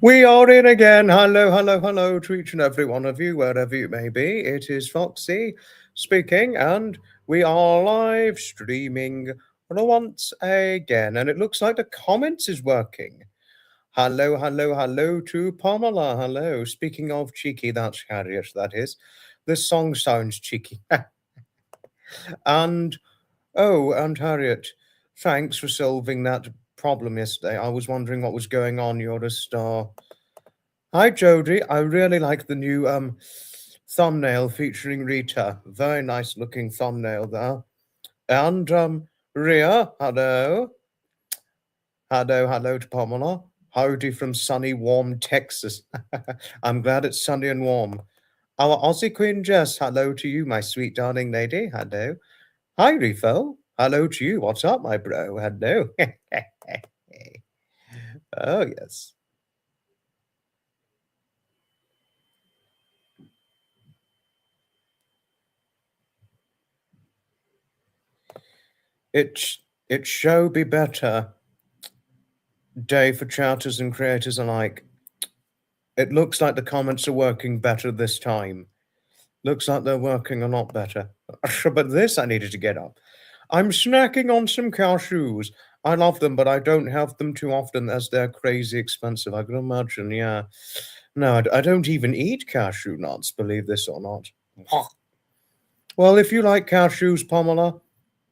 We are in again. Hello, hello, hello to each and every one of you, wherever you may be. It is Foxy speaking, and we are live streaming once again. And it looks like the comments is working. Hello, hello, hello to Pamela. Hello. Speaking of cheeky, that's Harriet, that is. This song sounds cheeky. And, oh, and Harriet, thanks for solving that problem yesterday. I was wondering what was going on. You're a star. Hi, Jodie. I really like the new thumbnail featuring Rita. Very nice looking thumbnail there. And Ria, hello. Hello to Pamela. Howdy from sunny, warm Texas. I'm glad it's sunny and warm. Our Aussie Queen Jess, hello to you, my sweet darling lady. Hello. Hi, Refo. Hello to you. What's up, my bro? Hello. Oh, yes. It shall be better day for chatters and creators alike. It looks like the comments are working better this time. Looks like they're working a lot better. But this I needed to get up. I'm snacking on some cashews. I love them, but I don't have them too often as they're crazy expensive. I can imagine, yeah. No, I don't even eat cashew nuts, believe this or not. Well, if you like cashews, Pamela,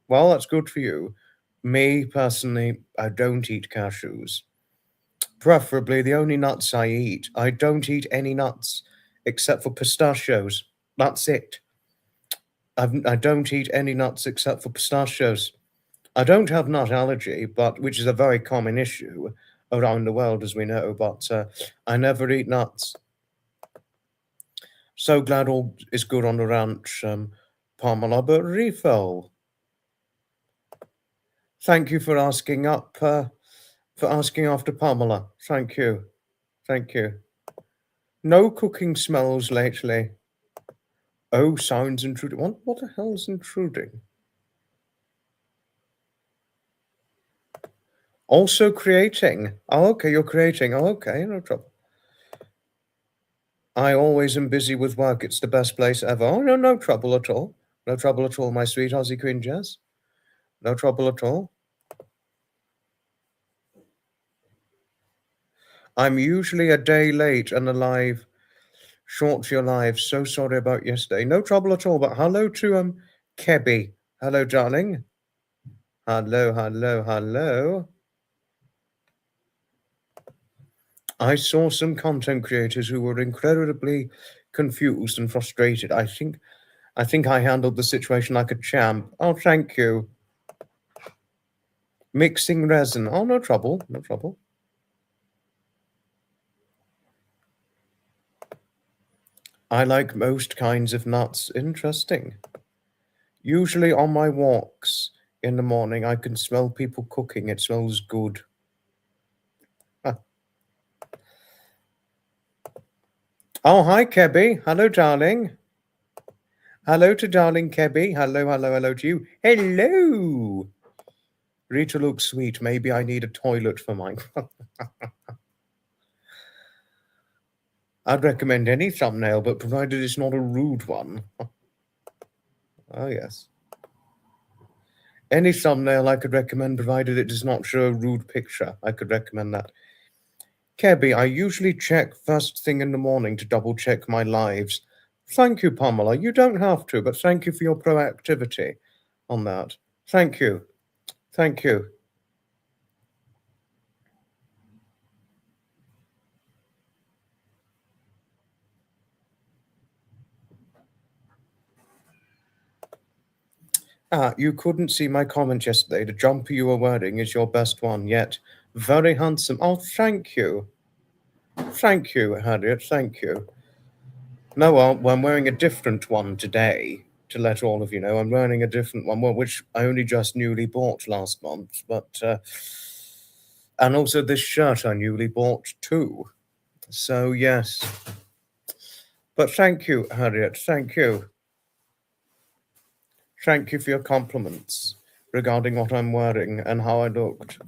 well, that's good for you. Me, personally, I don't eat cashews. Preferably, the only nuts I don't eat any nuts except for pistachios. That's it. I don't eat any nuts except for pistachios. I don't have nut allergy, which is a very common issue around the world, as we know, but I never eat nuts. So glad all is good on the ranch, Pamela, but refill. Thank you for asking for asking after Pamela. Thank you. Thank you. No cooking smells lately. Oh, sounds intruding. What the hell is intruding? Also creating. Oh, okay, you're creating. Oh, okay, no trouble. I always am busy with work. It's the best place ever. Oh, no trouble at all. No trouble at all, my sweet Aussie Queen Jess. No trouble at all. I'm usually a day late and alive. Short for your life. So sorry about yesterday. No trouble at all. But hello to Kebby. Hello, darling. Hello, hello, hello. I saw some content creators who were incredibly confused and frustrated. I think I handled the situation like a champ. Oh, thank you. Mixing resin. Oh, no trouble. No trouble. I like most kinds of nuts. Interesting. Usually on my walks in the morning, I can smell people cooking. It smells good. Oh, hi, Kebby. Hello, darling. Hello to darling Kebby. Hello, hello, hello to you. Hello. Rita looks sweet. Maybe I need a toilet for mine. I'd recommend any thumbnail, but provided it's not a rude one. Oh, yes. Any thumbnail I could recommend, provided it does not show a rude picture. I could recommend that. Kebby, I usually check first thing in the morning to double check my lives. Thank you, Pamela. You don't have to, but thank you for your proactivity on that. Thank you. Thank you. You couldn't see my comment yesterday. The jumper you were wearing is your best one yet. Very handsome. Oh, thank you. Thank you, Harriet. Thank you. No, well, I'm wearing a different one today, to let all of you know. I'm wearing a different one, well, which I only just newly bought last month. But, and also this shirt I newly bought too. So, yes. But thank you, Harriet. Thank you. Thank you for your compliments regarding what I'm wearing and how I looked.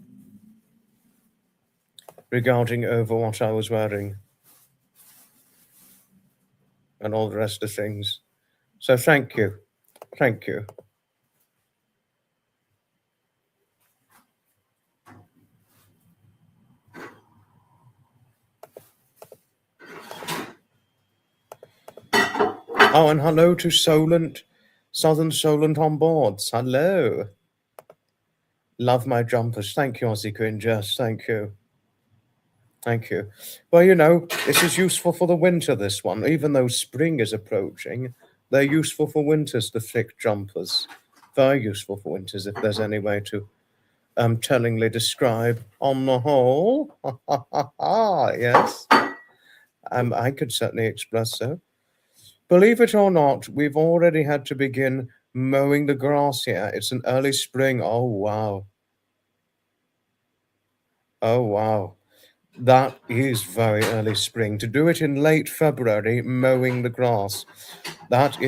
Regarding over what I was wearing. And all the rest of things. So thank you. Thank you. Oh, and hello to Solent, Southern Solent on boards. Hello. Love my jumpers. Thank you, Aussie Queen Jess. Thank you. Thank you. Well, you know, this is useful for the winter, this one. Even though spring is approaching, they're useful for winters, the thick jumpers. Very useful for winters, if there's any way to tellingly describe on the whole. Yes. I could certainly express so. Believe it or not, we've already had to begin mowing the grass here. It's an early spring. Oh, wow. Oh, wow. That is very early spring. To do it in late February, mowing the grass, that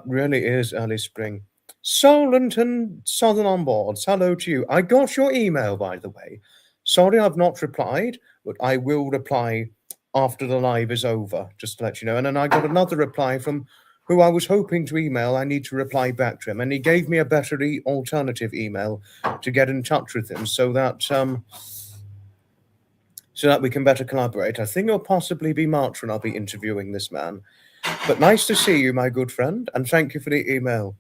really is early spring. Solent and Southern on boards, hello to you. I got your email, by the way. Sorry I've not replied, but I will reply after the live is over, just to let you know. And then I got another reply from who I was hoping to email. I need to reply back to him. And he gave me a better alternative email to get in touch with him so that we can better collaborate. I think it'll possibly be March when I'll be interviewing this man. But nice to see you, my good friend, and thank you for the email.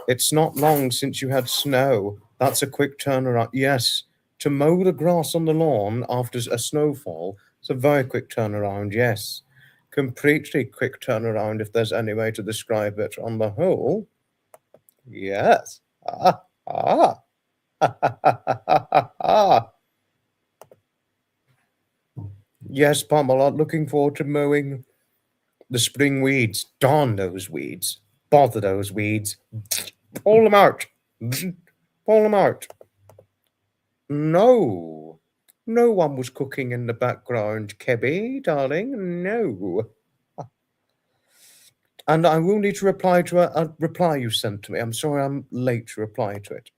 It's not long since you had snow. That's a quick turnaround. Yes, to mow the grass on the lawn after a snowfall, it's a very quick turnaround, yes. Completely quick turnaround, if there's any way to describe it on the whole. Yes. Yes, Pamela, looking forward to mowing the spring weeds. Darn those weeds. Bother those weeds. Pull them out. Pull them out. No. No one was cooking in the background, Kebby, darling. No. And I will need to reply to a reply you sent to me. I'm sorry I'm late to reply to it.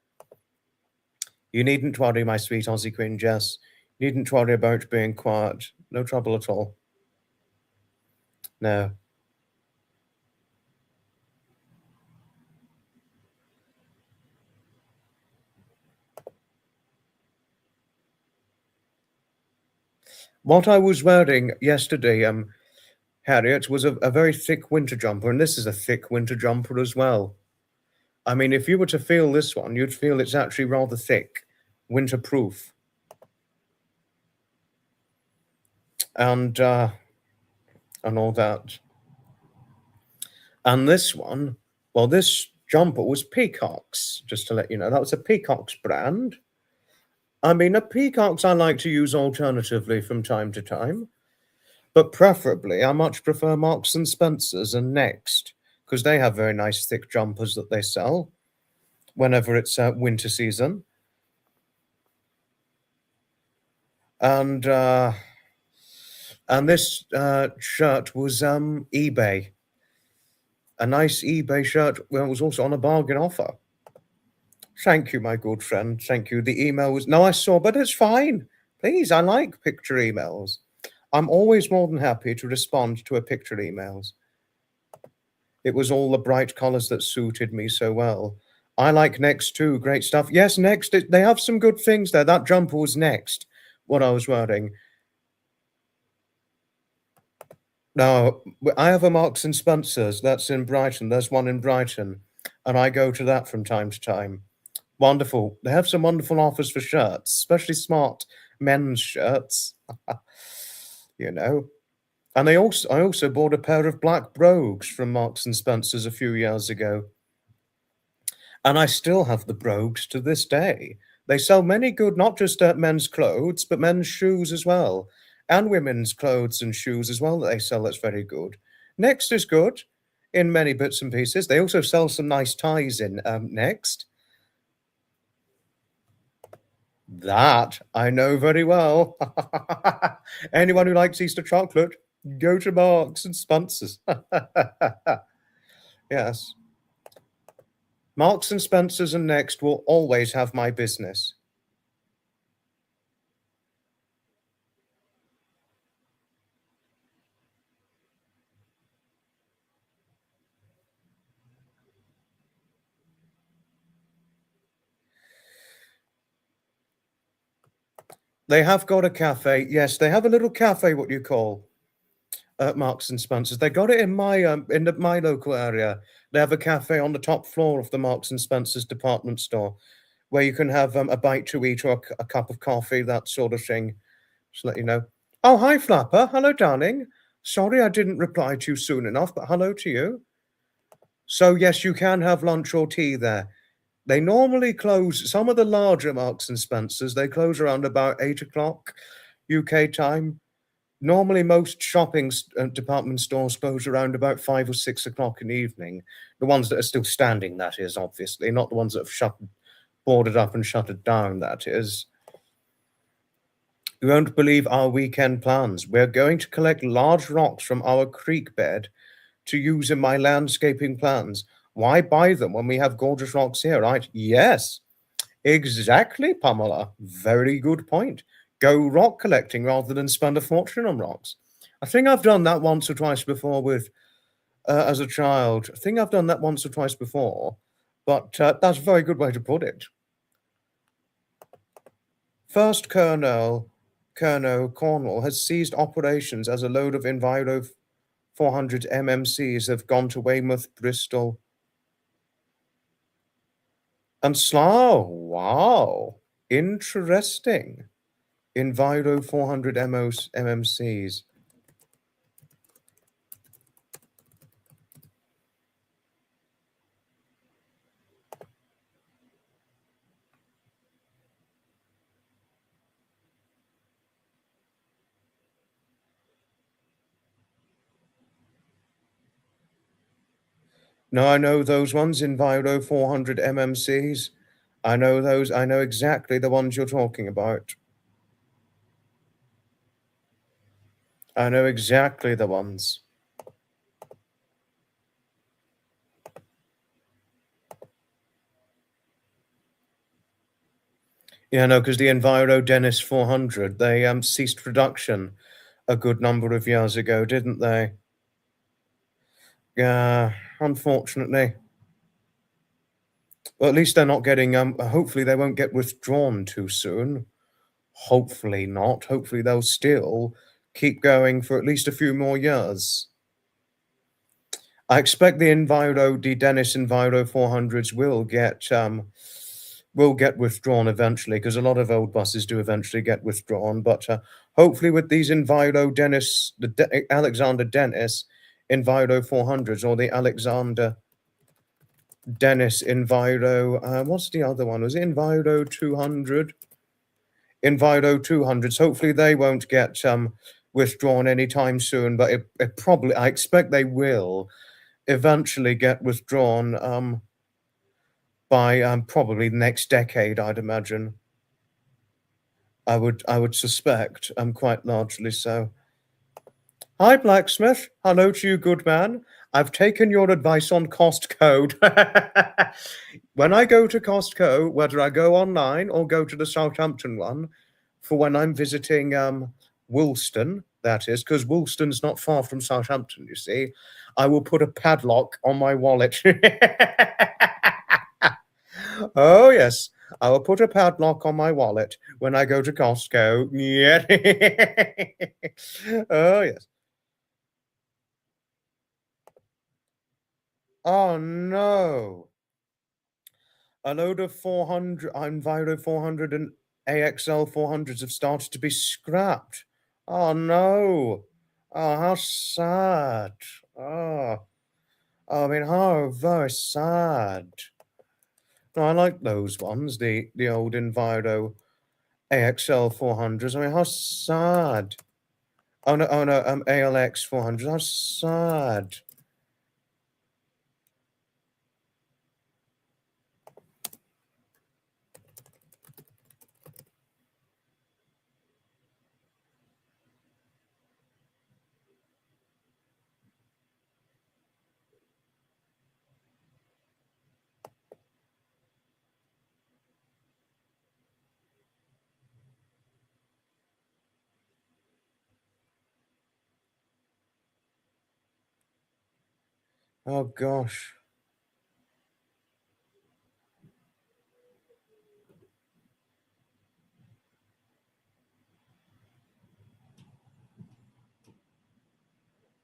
You needn't worry, my sweet Aussie Queen Jess. You needn't worry about being quiet. No trouble at all. No. What I was wearing yesterday, Harriet, was a very thick winter jumper, and this is a thick winter jumper as well. I mean, if you were to feel this one, you'd feel it's actually rather thick, winter-proof. And all that. And this one, well, this jumper was Peacock's, just to let you know. That was a Peacock's brand. I mean, a Peacock's I like to use alternatively from time to time. But preferably, I much prefer Marks and Spencer's and Next, because they have very nice thick jumpers that they sell whenever it's winter season. And this shirt was eBay. A nice eBay shirt. Well, it was also on a bargain offer. Thank you, my good friend. Thank you. The email was... No, I saw, but it's fine. Please, I like picture emails. I'm always more than happy to respond to a picture emails. It was all the bright colours that suited me so well. I like Next too, great stuff. Yes, Next, they have some good things there. That jumper was Next, what I was wearing. Now, I have a Marks and Spencer's, that's in Brighton. There's one in Brighton, and I go to that from time to time. Wonderful. They have some wonderful offers for shirts, especially smart men's shirts. You know. And I also bought a pair of black brogues from Marks and Spencer's a few years ago. And I still have the brogues to this day. They sell many good, not just men's clothes, but men's shoes as well. And women's clothes and shoes as well that they sell that's very good. Next is good in many bits and pieces. They also sell some nice ties in Next. That I know very well. Anyone who likes Easter chocolate, go to Marks and Spencer's. Yes. Marks and Spencer's and Next will always have my business. They have got a cafe. Yes, they have a little cafe, what you call, at Marks and Spencer's. They got it in my local area. They have a cafe on the top floor of the Marks and Spencer's department store where you can have a bite to eat or a cup of coffee, that sort of thing. Just let you know. Oh, hi, Flapper. Hello, darling. Sorry I didn't reply to you soon enough, but hello to you. So, yes, you can have lunch or tea there. They normally close, some of the larger Marks and Spencer's, they close around about 8 o'clock UK time. Normally, most shopping department stores close around about 5 or 6 o'clock in the evening. The ones that are still standing, that is, obviously, not the ones that have boarded up and shuttered down, that is. You won't believe our weekend plans. We're going to collect large rocks from our creek bed to use in my landscaping plans. Why buy them when we have gorgeous rocks here, right? Yes, exactly, Pamela. Very good point. Go rock collecting rather than spend a fortune on rocks. I think I've done that once or twice before as a child. I think I've done that once or twice before, but that's a very good way to put it. First Colonel Cornwall has ceased operations as a load of Enviro 400 MMCs have gone to Weymouth, Bristol, and Slough. Wow, interesting. Enviro 400 MMCs. No, I know those ones, Enviro 400 MMCs. I know those. I know exactly the ones you're talking about. I know exactly the ones. Yeah, no, because the Enviro Dennis 400, they ceased production a good number of years ago, didn't they? Yeah, unfortunately. Well, at least they're not getting, hopefully they won't get withdrawn too soon. Hopefully not. Hopefully they'll still keep going for at least a few more years. I expect the Dennis Enviro 400s will get withdrawn eventually, because a lot of old buses do eventually get withdrawn. But hopefully with these Enviro Dennis, Alexander Dennis Enviro 400s, or the Alexander Dennis Enviro, what's the other one? Was it Enviro 200? Enviro 200s. Hopefully they won't get withdrawn anytime soon, but it probably, I expect they will eventually get withdrawn by probably the next decade, I'd imagine. I would suspect, quite largely so. Hi, Blacksmith. Hello to you, good man. I've taken your advice on Costco. When I go to Costco, whether I go online or go to the Southampton one, for when I'm visiting Woolston, that is, because Woolston's not far from Southampton, you see. I will put a padlock on my wallet. Oh, yes. I will put a padlock on my wallet when I go to Costco. Yeah. Oh, yes. Oh, no. A load of 400, Enviro 400 and AXL 400s have started to be scrapped. Oh, no. Oh, how sad. Oh, I mean, how very sad. No, I like those ones, the old Enviro AXL 400s. I mean, how sad. Oh no, ALX 400s. How sad. Oh gosh.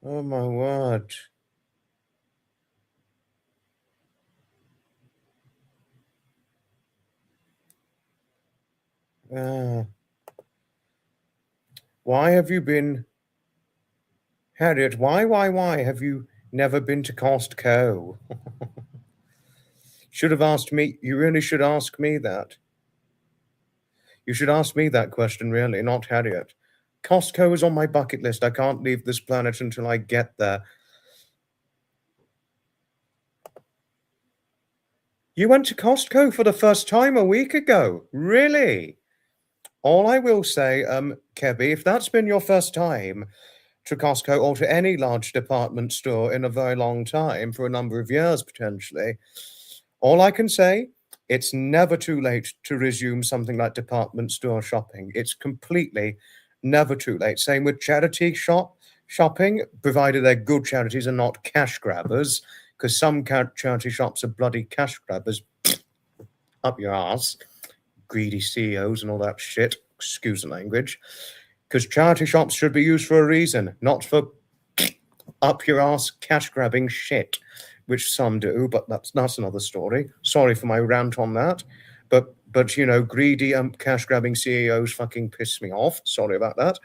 Oh my word. Uh, why have you been, Harriet? Why have you never been to Costco? Should have asked me. You really should ask me that. You should ask me that question, really, not Harriet. Costco is on my bucket list. I can't leave this planet until I get there. You went to Costco for the first time a week ago. Really? All I will say, Kebby, if that's been your first time to Costco or to any large department store in a very long time, for a number of years potentially, all I can say, it's never too late to resume something like department store shopping. It's completely never too late. Same with shopping, provided they're good charities and not cash grabbers, because some charity shops are bloody cash grabbers up your ass, greedy CEOs and all that shit. Excuse the language. Because charity shops should be used for a reason, not for up your ass cash grabbing shit, which some do, but that's another story. Sorry for my rant on that. But you know, greedy cash grabbing CEOs fucking piss me off. Sorry about that.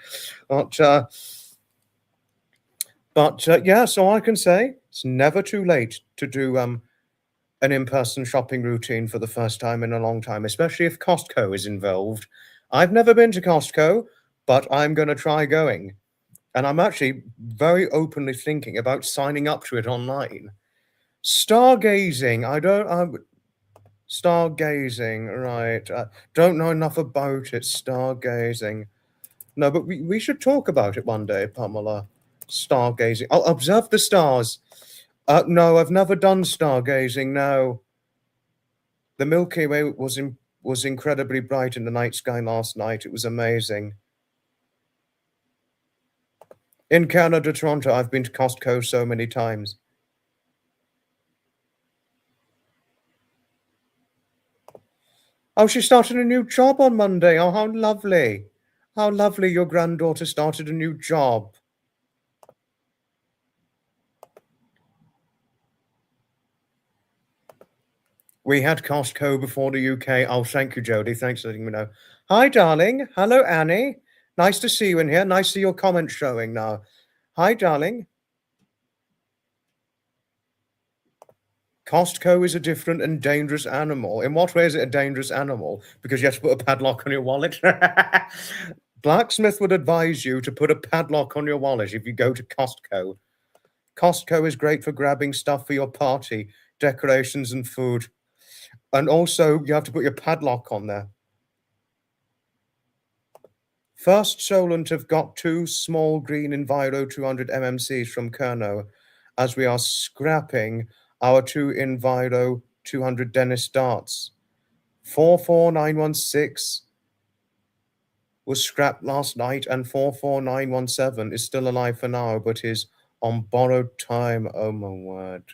But yeah, so I can say it's never too late to do an in-person shopping routine for the first time in a long time, especially if Costco is involved. I've never been to Costco, but I'm going to try going. And I'm actually very openly thinking about signing up to it online. Stargazing. Stargazing, right. Don't know enough about it, stargazing. No, but we should talk about it one day, Pamela. Stargazing. I'll observe the stars. No, I've never done stargazing, no. The Milky Way was incredibly bright in the night sky last night. It was amazing. In Canada, Toronto, I've been to Costco so many times. Oh, she started a new job on Monday. Oh, how lovely. How lovely your granddaughter started a new job. We had Costco before the UK. Oh, thank you, Jodie. Thanks for letting me know. Hi, darling. Hello, Annie. Nice to see you in here. Nice to see your comments showing now. Hi, darling. Costco is a different and dangerous animal. In what way is it a dangerous animal? Because you have to put a padlock on your wallet? Blacksmith would advise you to put a padlock on your wallet if you go to Costco. Costco is great for grabbing stuff for your party, decorations and food. And also, you have to put your padlock on there. First Solent have got 2 small green Enviro 200 MMCs from Kerno, as we are scrapping our 2 Enviro 200 Dennis darts. 44916 was scrapped last night, and 44917 is still alive for now, but is on borrowed time. Oh my word.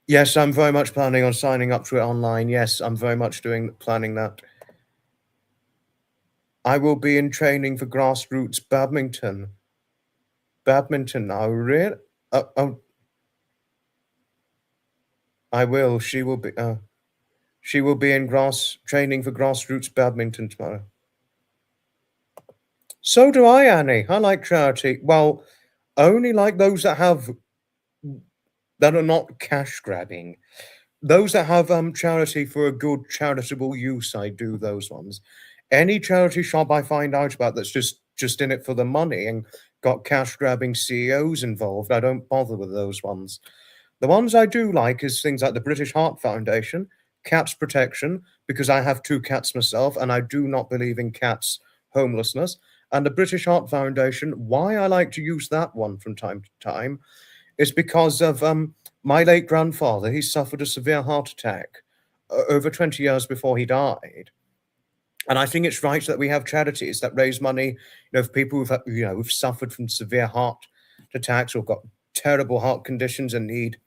Yes, I'm very much planning on signing up to it online. Yes, I'm very much planning that. I will be in training for grassroots badminton. Badminton now, really? Oh, I will. She will be in training for grassroots badminton tomorrow. So do I, Annie. I like charity. Well, only like those that are not cash grabbing. Those that have charity for a good charitable use, I do those ones. Any charity shop I find out about that's just in it for the money and got cash grabbing CEOs involved, I don't bother with those ones. The ones I do like is things like the British Heart Foundation, Cats Protection, because I have two cats myself and I do not believe in cats homelessness. And the British Heart Foundation, why I like to use that one from time to time is because of my late grandfather. He suffered a severe heart attack over 20 years before he died. And I think it's right that we have charities that raise money, for people who've suffered from severe heart attacks or got terrible heart conditions and need,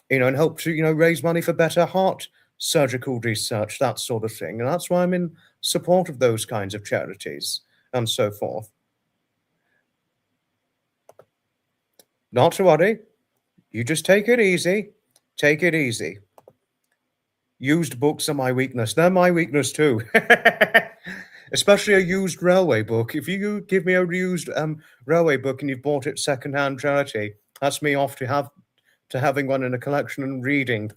and help to, raise money for better heart surgical research, that sort of thing. And that's why I'm in support of those kinds of charities and so forth. Not to worry. You just take it easy. Take it easy. Used books are my weakness. They're my weakness too. Especially a used railway book. If you give me a used railway book and you've bought it secondhand charity, that's me off to having one in a collection and reading.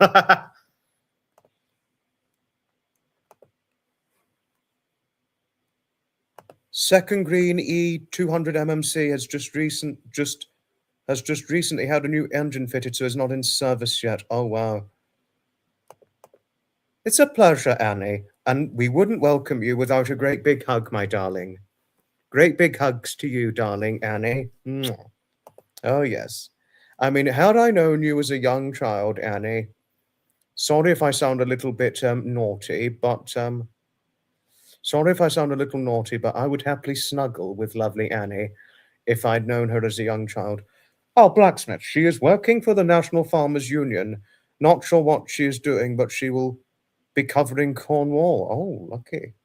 Second Green E200 MMC has just recently had a new engine fitted, so it's not in service yet. Oh wow. It's a pleasure, Annie, and we wouldn't welcome you without a great big hug, my darling. Great big hugs to you, darling Annie. Mwah. Oh, yes. I mean, had I known you as a young child, Annie, sorry if I sound a little bit naughty, but I would happily snuggle with lovely Annie if I'd known her as a young child. Oh, blacksmith, she is working for the National Farmers Union. Not sure what she is doing, but she will be covering Cornwall. Oh, lucky.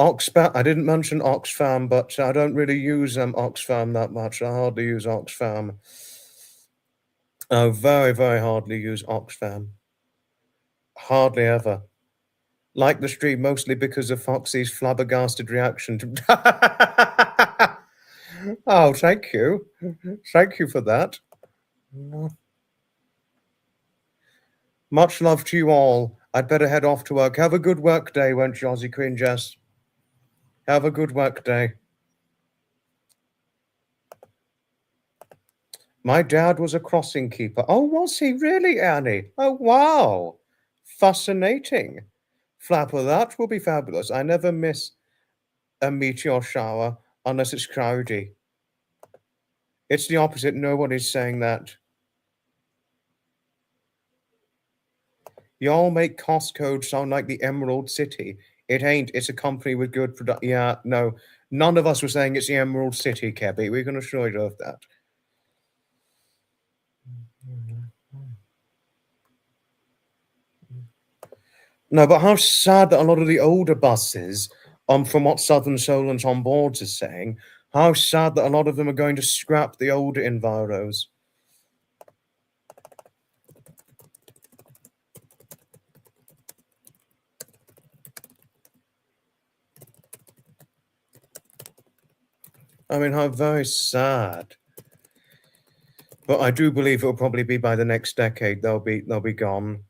Oxfam. I didn't mention Oxfam, but I don't really use Oxfam that much. I hardly use Oxfam. Oh, very, very hardly use Oxfam. Hardly ever. Like the stream, mostly because of Foxy's flabbergasted reaction to. Oh, thank you. Thank you for that. Much love to you all. I'd better head off to work. Have a good work day, won't you, Aussie Queen Jess? Have a good work day. My dad was a crossing keeper. Oh, was he really, Annie? Oh, wow. Fascinating. Flapper, that will be fabulous. I never miss a meteor shower unless it's cloudy. It's the opposite. No one is saying that. Y'all make Costco sound like the Emerald City. It ain't. It's a company with good product. Yeah, no. None of us were saying it's the Emerald City, Kebby. We can assure you of that. No, but how sad that a lot of the older buses, from what Southern Solent on boards is saying, how sad that a lot of them are going to scrap the older Enviros. I mean, how very sad. But I do believe it'll probably be by the next decade they'll be gone.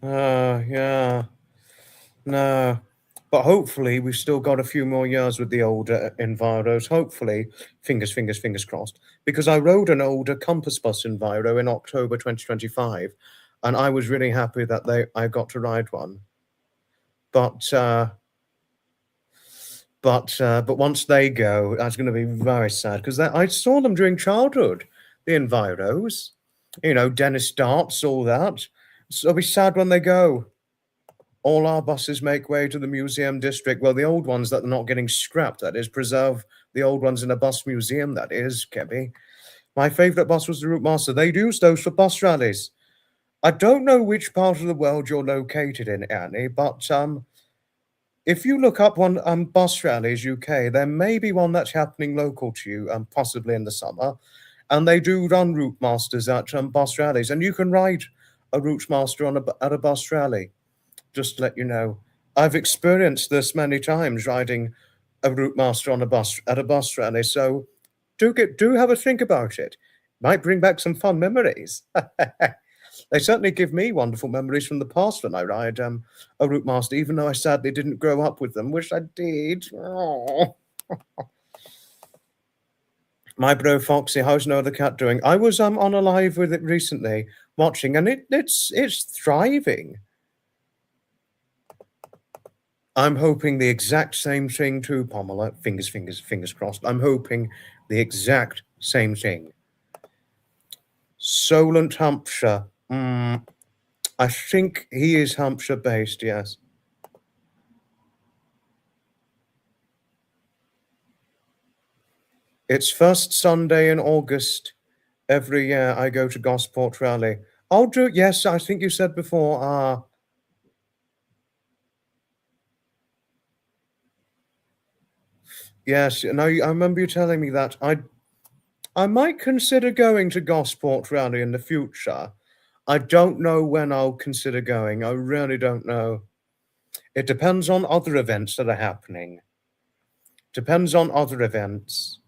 Yeah. No. But hopefully we've still got a few more years with the older Enviros. Hopefully, fingers crossed. Because I rode an older Compass Bus Enviro in October 2025, and I was really happy that I got to ride one. But once they go, that's going to be very sad because I saw them during childhood, the Enviros, Dennis Darts, all that. So it'll be sad when they go. All our buses make way to the museum district. Well, the old ones that are not getting scrapped, that is, preserve the old ones in a bus museum, that is, Kebby. My favourite bus was the Route Master. They use those for bus rallies. I don't know which part of the world you're located in, Annie, but if you look up one bus rallies UK, there may be one that's happening local to you, possibly in the summer, and they do run route masters at bus rallies, and you can ride a route master at a bus rally. Just to let you know, I've experienced this many times riding a route master on a bus at a bus rally. So do have a think about it. Might bring back some fun memories. They certainly give me wonderful memories from the past when I ride a route master, even though I sadly didn't grow up with them. Wish I did. Oh. My bro Foxy, how's No Other Cat doing? I was on a live with it recently, watching, and it's thriving. I'm hoping the exact same thing too, Pamela. Fingers crossed. I'm hoping the exact same thing. Solent, Hampshire. I think he is Hampshire based, yes. It's first Sunday in August. Every year I go to Gosport Rally. I'll do it. Yes, I think you said before. Yes, no, I remember you telling me that. I might consider going to Gosport Rally in the future. I don't know when I'll consider going. I really don't know. It depends on other events that are happening. Depends on other events.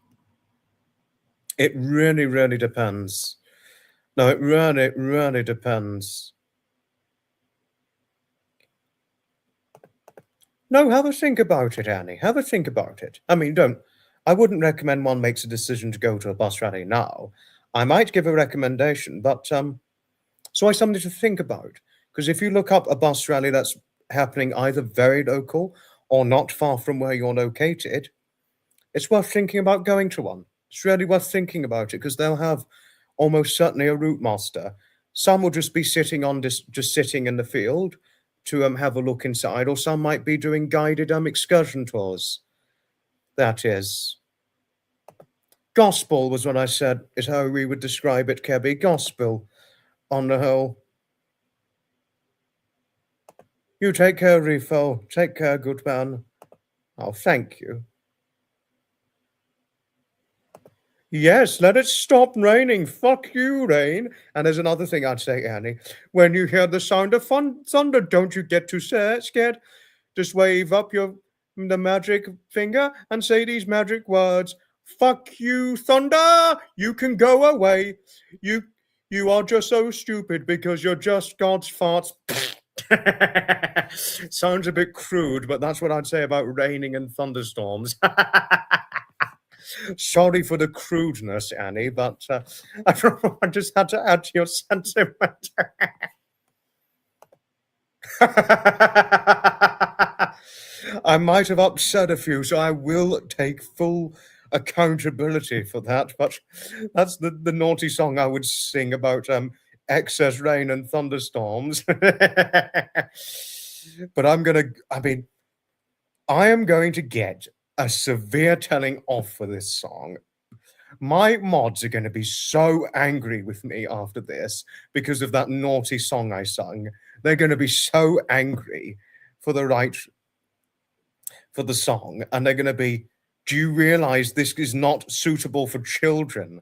It really, really depends. No, it really, really depends. No, have a think about it, Annie. Have a think about it. I mean, I wouldn't recommend one makes a decision to go to a bus rally now. I might give a recommendation, but so I something to think about. Because if you look up a bus rally that's happening either very local or not far from where you're located, it's worth thinking about going to one. It's really worth thinking about it because they'll have almost certainly a route master. Some will just be sitting just sitting in the field to have a look inside, or some might be doing guided excursion tours. That is. Gospel was what I said, is how we would describe it, Kebby. Gospel, on the whole. You take care, Rifo. Take care, good man. Oh, thank you. Yes, let it stop raining. Fuck you, rain. And there's another thing I'd say, Annie. When you hear the sound of thunder, don't you get too scared. Just wave up the magic finger and say these magic words. Fuck you, thunder. You can go away. You are just so stupid because you're just God's farts. Sounds a bit crude, but that's what I'd say about raining and thunderstorms. Sorry for the crudeness, Annie, but I just had to add to your sentiment. I might have upset a few, so I will take full accountability for that. But that's the naughty song I would sing about excess rain and thunderstorms. But I am going to get a severe telling off for this song. My mods are going to be so angry with me after this because of that naughty song I sung. They're going to be so angry for the song, and they're going to be, do you realize this is not suitable for children?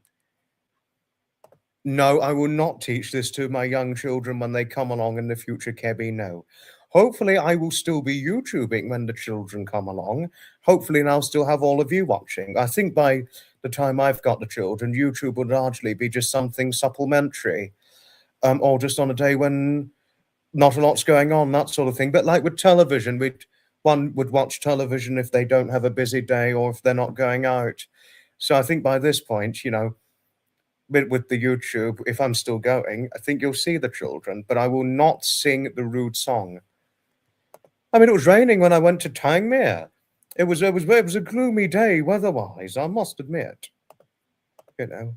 No, I will not teach this to my young children when they come along in the future, Kebby, no. Hopefully, I will still be YouTubing when the children come along. Hopefully, and I'll still have all of you watching. I think by the time I've got the children, YouTube will largely be just something supplementary. Or just on a day when not a lot's going on, that sort of thing. But like with television, one would watch television if they don't have a busy day or if they're not going out. So I think by this point, with the YouTube, if I'm still going, I think you'll see the children, but I will not sing the rude song. I mean, it was raining when I went to Tangmere. It was a gloomy day weather-wise, I must admit. You know.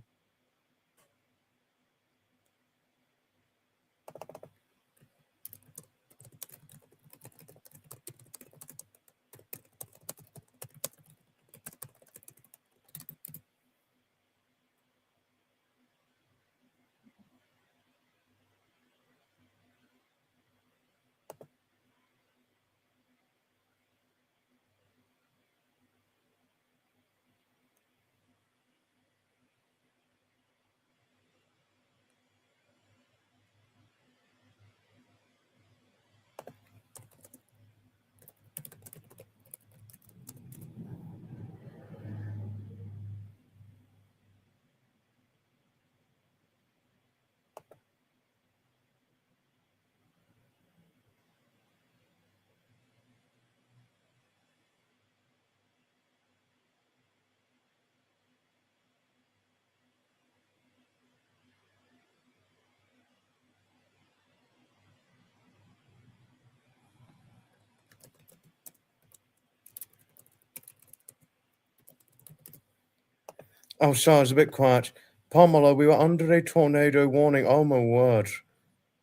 Oh, sorry, it's a bit quiet. Pamela, we were under a tornado warning. Oh, my word.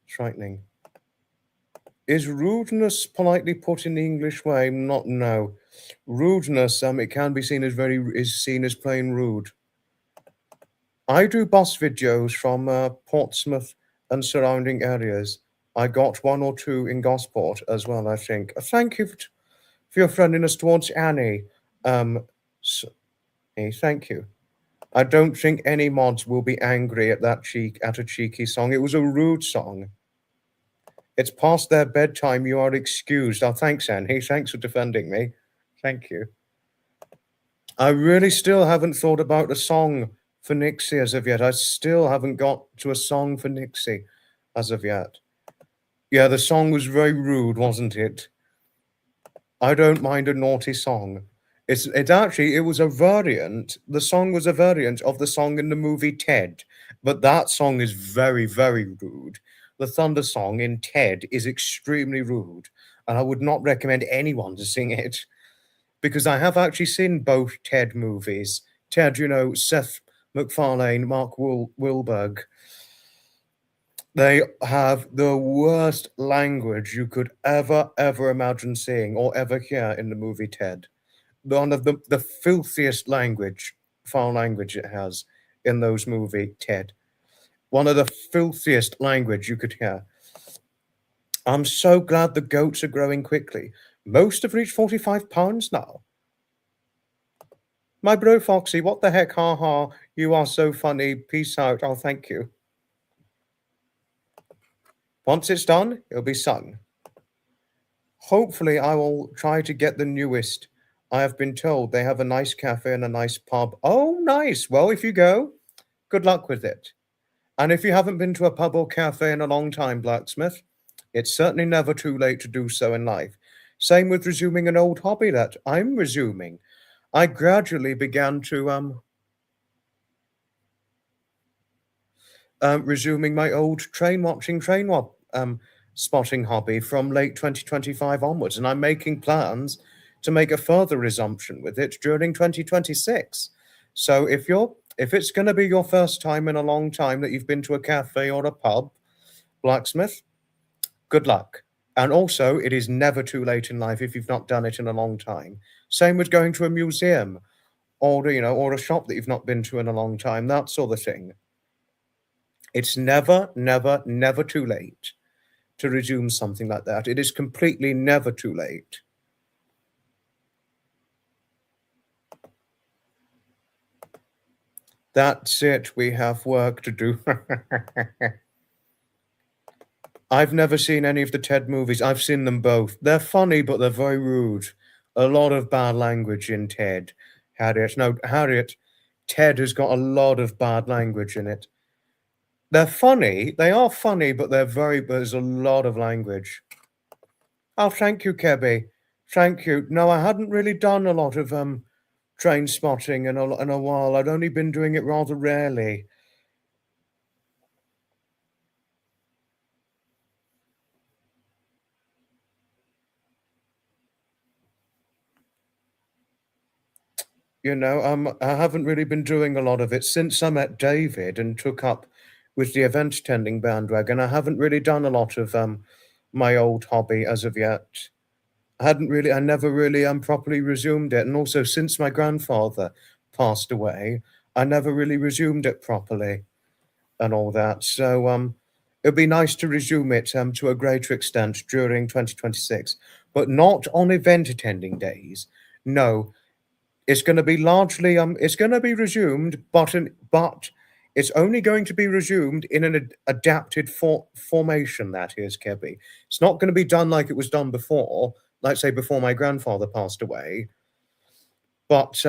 Frightening. Is rudeness politely put in the English way? Not no. Rudeness, it can be seen as seen as plain rude. I do bus videos from Portsmouth and surrounding areas. I got one or two in Gosport as well, I think. Thank you for your friendliness towards Annie. S- Thank you. I don't think any mods will be angry at a cheeky song. It was a rude song. It's past their bedtime. You are excused. Oh, thanks, Annie. Thanks for defending me. Thank you. I really still haven't thought about a song for Nixie as of yet. I still haven't got to a song for Nixie as of yet. Yeah, the song was very rude, wasn't it? I don't mind a naughty song. It was a variant. The song was a variant of the song in the movie Ted, but that song is very, very rude. The Thunder song in Ted is extremely rude, and I would not recommend anyone to sing it because I have actually seen both Ted movies. Ted, Seth MacFarlane, Mark Wahlberg. They have the worst language you could ever imagine seeing or ever hear in the movie Ted. One of the filthiest foul language it has in those movie Ted. One of the filthiest language you could hear. I'm so glad the goats are growing quickly. Most have reached 45 pounds now. My bro Foxy, what the heck, ha ha, you are so funny, peace out, oh thank you. Once it's done, it'll be sung. Hopefully I will try to get the newest. I have been told they have a nice cafe and a nice pub. Oh, nice. Well, if you go, good luck with it. And if you haven't been to a pub or cafe in a long time, Blacksmith, it's certainly never too late to do so in life. Same with resuming an old hobby that I'm resuming. I gradually began to resuming my old spotting hobby from late 2025 onwards, and I'm making plans to make a further resumption with it during 2026. So if it's going to be your first time in a long time that you've been to a cafe or a pub, Blacksmith, good luck. And also, it is never too late in life if you've not done it in a long time. Same with going to a museum or or a shop that you've not been to in a long time, that sort of thing. It's never too late to resume something like that. It is completely never too late. That's it. We have work to do. I've never seen any of the Ted movies. I've seen them both. They're funny, but they're very rude. A lot of bad language in Ted. Harriet. No, Harriet. Ted has got a lot of bad language in it. They're funny. They are funny, but there's a lot of language. Oh, thank you, Kebby. Thank you. No, I hadn't really done a lot of train spotting in a while. I'd only been doing it rather rarely. I haven't really been doing a lot of it since I met David and took up with the event tending bandwagon. I haven't really done a lot of my old hobby as of yet. I never really properly resumed it. And also, since my grandfather passed away, I never really resumed it properly and all that. So it'd be nice to resume it to a greater extent during 2026, but not on event attending days. No, it's going to be largely it's going to be resumed, but it's only going to be resumed in an adapted formation. That is, Kebby. It's not going to be done like it was done before, like say before my grandfather passed away, but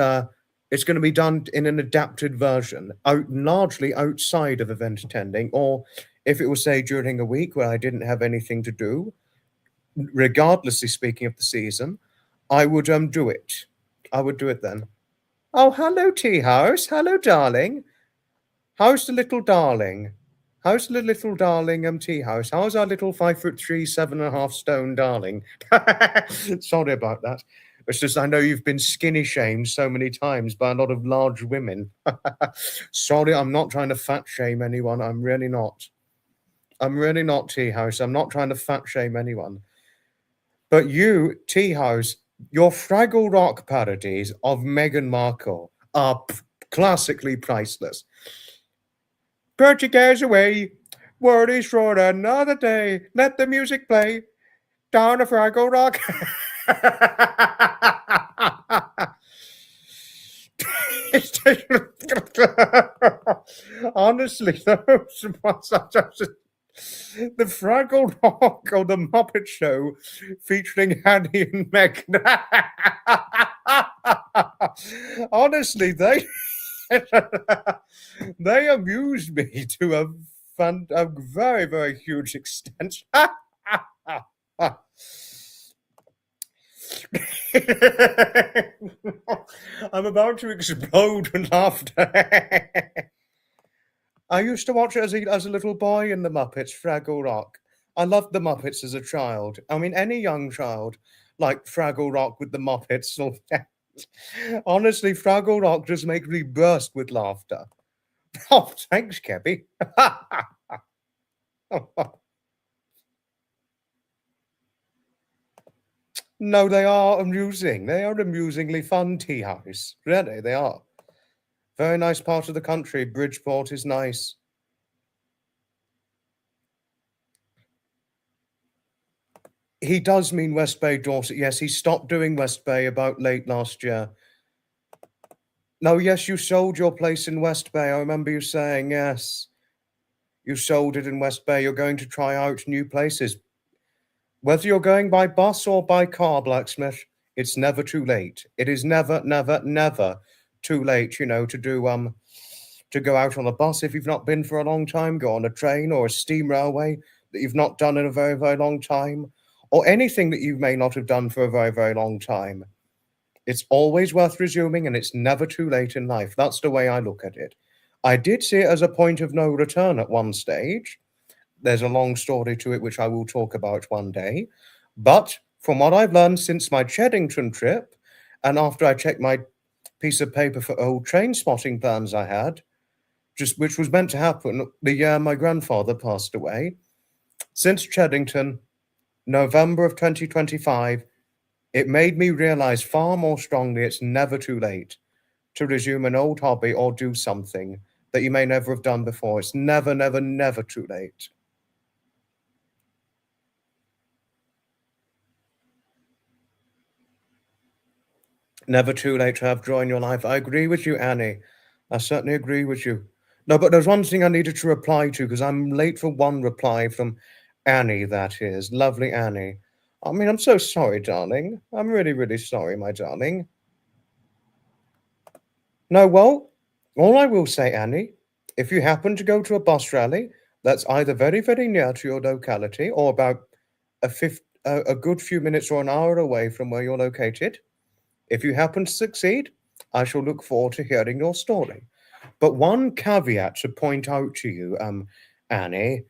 it's going to be done in an adapted version, largely outside of event attending, or if it was say during a week where I didn't have anything to do, regardlessly speaking of the season, I would do it. I would do it then. Oh, hello, Tea House. Hello, darling. How's the little darling? How's the little darling Tea House? How's our little 5'3", 7.5 stone darling? Sorry about that. It's just I know you've been skinny shamed so many times by a lot of large women. Sorry, I'm not trying to fat shame anyone. I'm really not. I'm really not, Tea House. I'm not trying to fat shame anyone. But you, Tea House, your Fraggle Rock parodies of Meghan Markle are classically priceless. Bertie goes away. Word is for another day. Let the music play. Down a Fraggle Rock. Honestly, those ones are just the Fraggle Rock or the Muppet Show featuring Annie and Megan. Honestly, they amused me to a very, very huge extent. I'm about to explode with laughter. I used to watch it as a little boy in the Muppets, Fraggle Rock. I loved the Muppets as a child. I mean, any young child like Fraggle Rock with the Muppets. Honestly, Fraggle Rock just makes me burst with laughter. Oh, thanks, Kebby. No, they are amusing. They are amusingly fun, Tea House. Really, they are. Very nice part of the country. Bridgeport is nice. He does mean West Bay, Dorset. Yes, he stopped doing West Bay about late last year. No, yes, you sold your place in West Bay. I remember you saying, yes. You sold it in West Bay. You're going to try out new places. Whether you're going by bus or by car, Blacksmith, it's never too late. It is never, never, never too late, to go out on a bus if you've not been for a long time, go on a train or a steam railway that you've not done in a very, very long time, or anything that you may not have done for a very, very long time. It's always worth resuming, and it's never too late in life. That's the way I look at it. I did see it as a point of no return at one stage. There's a long story to it, which I will talk about one day. But from what I've learned since my Cheddington trip, and after I checked my piece of paper for old train spotting plans I had, which was meant to happen the year my grandfather passed away, since Cheddington, November of 2025, it made me realize far more strongly it's never too late to resume an old hobby or do something that you may never have done before. It's never, never, never too late. Never too late to have joy in your life. I agree with you, Annie. I certainly agree with you. No, but there's one thing I needed to reply to because I'm late for one reply from Annie, that is. Lovely Annie. I mean, I'm so sorry, darling. I'm really, really sorry, my darling. No, well, all I will say, Annie, If you happen to go to a bus rally that's either very, very near to your locality or about a good few minutes or an hour away from where you're located, if you happen to succeed, I shall look forward to hearing your story. But one caveat to point out to you, Annie,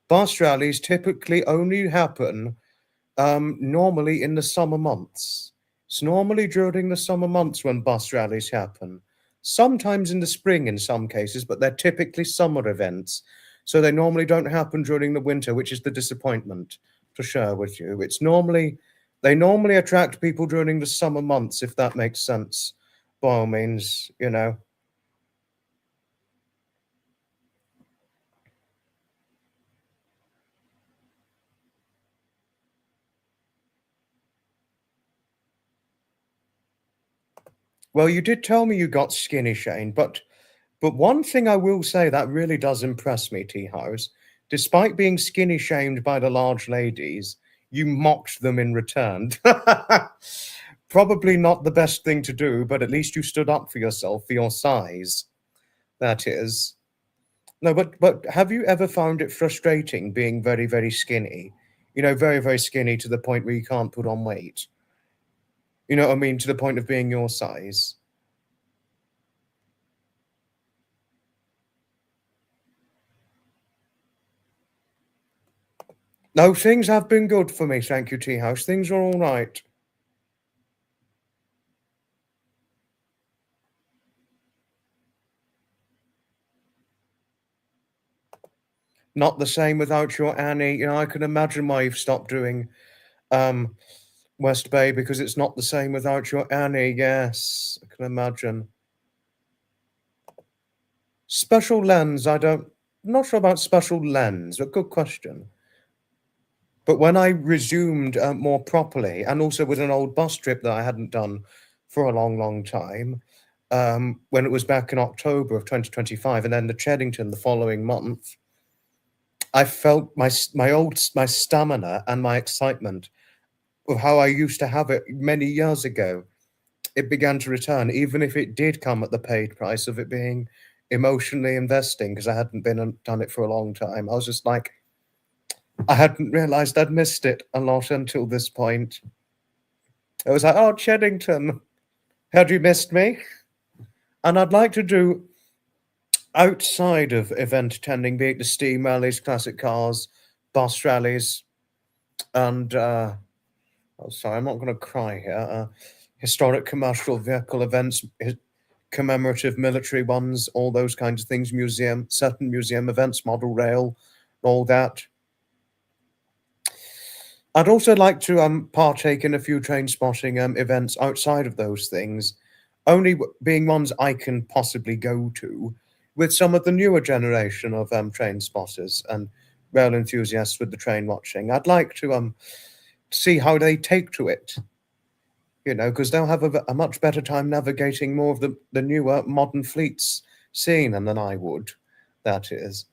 bus rallies typically only happen normally in the summer months. It's normally during the summer months when bus rallies happen. Sometimes in the spring in some cases, but they're typically summer events. So they normally don't happen during the winter, which is the disappointment to share with you. They normally attract people during the summer months, if that makes sense. By all means, you know. Well, you did tell me you got skinny, Shane, but one thing I will say that really does impress me, Tea House, despite being skinny shamed by the large ladies, you mocked them in return. Probably not the best thing to do, but at least you stood up for yourself, for your size. That is. No, but have you ever found it frustrating being very, very skinny? You know, very, very skinny to the point where you can't put on weight. You know what I mean? To the point of being your size. No, things have been good for me, thank you, Tea House. Things are all right. Not the same without your Annie. You know, I can imagine why you've stopped doing um West Bay because it's not the same without your Annie. Yes, I can imagine. Special lens, not sure about special lens, but good question. But when I resumed more properly, and also with an old bus trip that I hadn't done for a long, long time, when it was back in October of 2025, and then the Cheddington the following month, I felt my stamina and my excitement of how I used to have it many years ago. It began to return, even if it did come at the paid price of it being emotionally investing because I hadn't been and done it for a long time. I was just like, I hadn't realized I'd missed it a lot until this point. It was like, oh, Cheddington, had you missed me? And I'd like to do outside of event attending, be it the steam rallies, classic cars, bus rallies, and oh, sorry, I'm not going to cry here. Historic commercial vehicle events, commemorative military ones, all those kinds of things, certain museum events, model rail, all that. I'd also like to partake in a few train spotting events outside of those things, only being ones I can possibly go to with some of the newer generation of train spotters and rail enthusiasts with the train watching. I'd like to see how they take to it, you know, because they'll have a much better time navigating more of the newer modern fleets scene than I would, that is.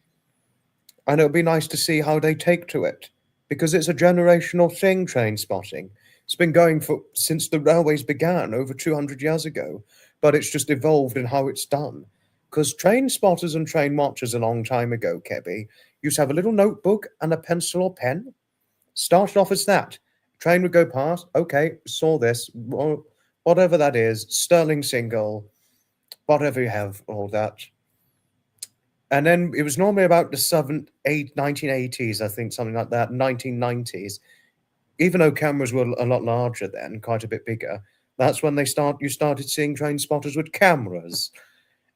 And it would be nice to see how they take to it, because it's a generational thing, train spotting. It's been going for since the railways began over 200 years ago, but it's just evolved in how it's done. Because train spotters and train watchers a long time ago, Kebby, used to have a little notebook and a pencil or pen. Started off as that. Train would go past. Okay, saw this. Whatever that is, Sterling single, whatever you have, all that. And then it was normally about the 1980s, I think, something like that, 1990s. Even though cameras were a lot larger then, quite a bit bigger, that's when you started seeing train spotters with cameras.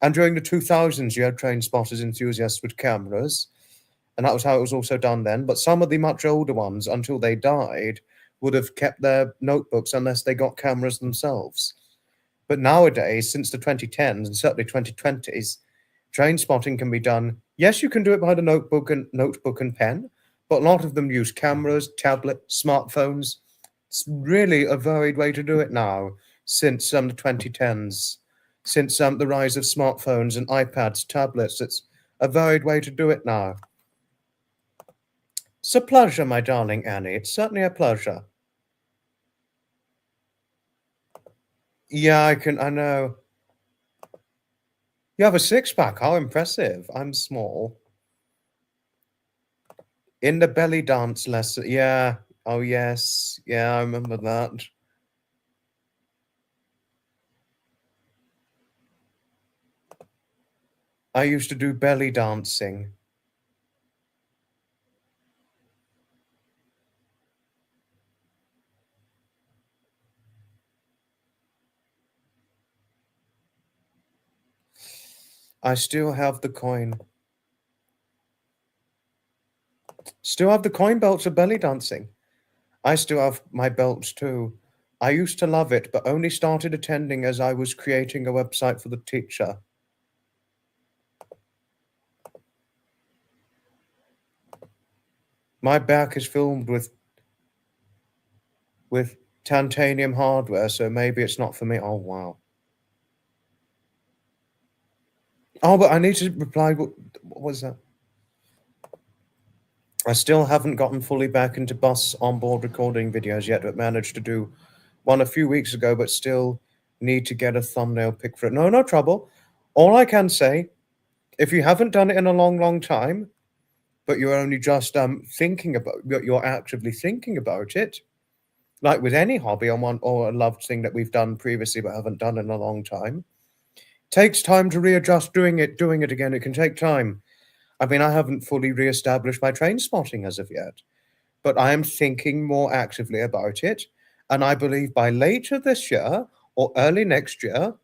And during the 2000s, you had train spotters enthusiasts with cameras. And that was how it was also done then. But some of the much older ones, until they died, would have kept their notebooks unless they got cameras themselves. But nowadays, since the 2010s and certainly 2020s, train spotting can be done. Yes, you can do it by the notebook and pen, but a lot of them use cameras, tablets, smartphones. It's really a varied way to do it now since the 2010s, since the rise of smartphones and iPads, tablets. It's a varied way to do it now. It's a pleasure, my darling Annie. It's certainly a pleasure. Yeah, I know. You have a six-pack? How impressive. I'm small. In the belly dance lesson. Yeah. Oh, yes. Yeah, I remember that. I used to do belly dancing. I still have the coin. Still have the coin belts of belly dancing. I still have my belts too. I used to love it, but only started attending as I was creating a website for the teacher. My back is filled with titanium hardware, so maybe it's not for me. Oh, wow. Oh, but I need to reply. What was that? I still haven't gotten fully back into bus onboard recording videos yet, but managed to do one a few weeks ago, but still need to get a thumbnail pick for it. No, no trouble. All I can say, if you haven't done it in a long, long time, but you're only just thinking about, you're actively thinking about it, like with any hobby on one or a loved thing that we've done previously but haven't done in a long time, takes time to readjust doing it again. It can take time. I mean, I haven't fully reestablished my train spotting as of yet, but I am thinking more actively about it. And I believe by later this year or early next year,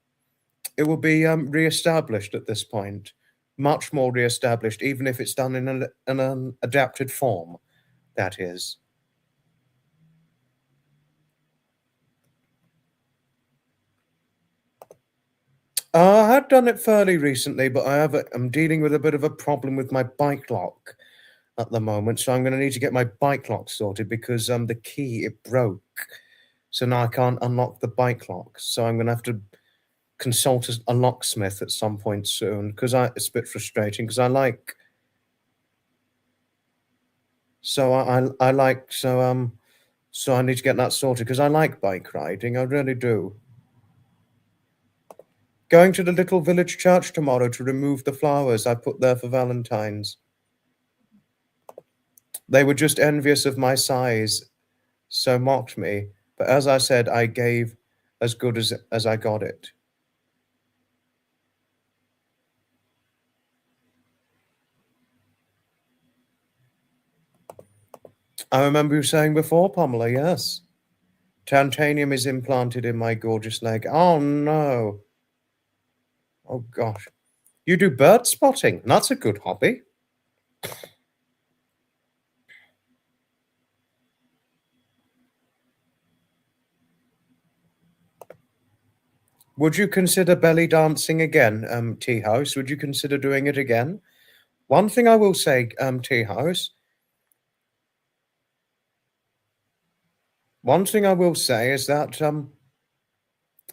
it will be reestablished at this point, much more reestablished, even if it's done in an adapted form, that is. I had done it fairly recently, but I'm dealing with a bit of a problem with my bike lock at the moment, so I'm going to need to get my bike lock sorted because the key it broke, so now I can't unlock the bike lock. So I'm going to have to consult a locksmith at some point soon because it's a bit frustrating because I like so I like so I need to get that sorted because I like bike riding. I really do. Going to the little village church tomorrow to remove the flowers I put there for Valentine's. They were just envious of my size, so mocked me. But as I said, I gave as good as I got it. I remember you saying before, Pamela, yes. Titanium is implanted in my gorgeous leg. Oh no. Oh gosh. You do bird spotting. That's a good hobby. Would you consider belly dancing again, Tea House? Would you consider doing it again? One thing I will say, Tea House, one thing I will say is that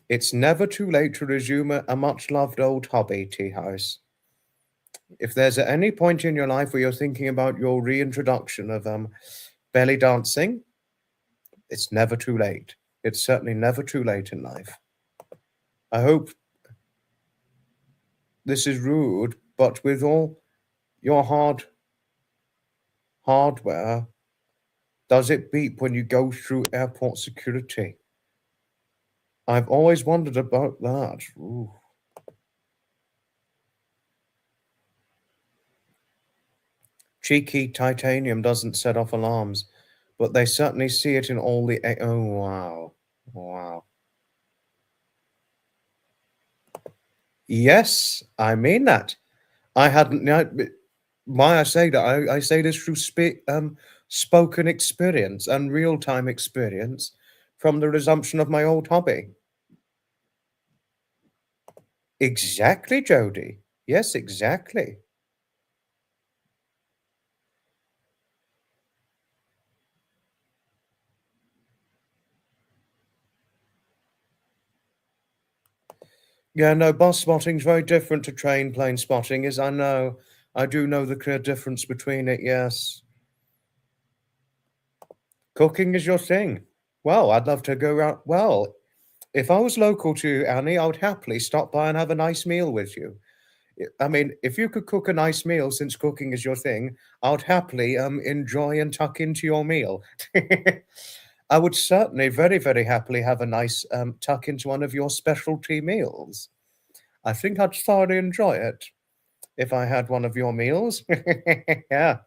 it's never too late to resume a much loved old hobby, Tea House. If there's at any point in your life where you're thinking about your reintroduction of belly dancing, it's never too late. It's certainly never too late in life. I hope this is rude, but with all your hardware, does it beep when you go through airport security? I've always wondered about that. Ooh. Cheeky titanium doesn't set off alarms, but they certainly see it in all the. Oh, wow. Wow. Yes, I mean that. I hadn't. Why I say that? I say this through spoken experience and real time experience from the resumption of my old hobby. Exactly, Jody. Yes, exactly. Yeah, no, bus spotting's very different to train plane spotting, as I know. I do know the clear difference between it, yes. Cooking is your thing. Well, I'd love to go around. Well, if I was local to you, Annie, I would happily stop by and have a nice meal with you. I mean, if you could cook a nice meal, since cooking is your thing, I'd happily enjoy and tuck into your meal. I would certainly very, very happily have a nice tuck into one of your specialty meals. I think I'd thoroughly enjoy it if I had one of your meals. Yeah.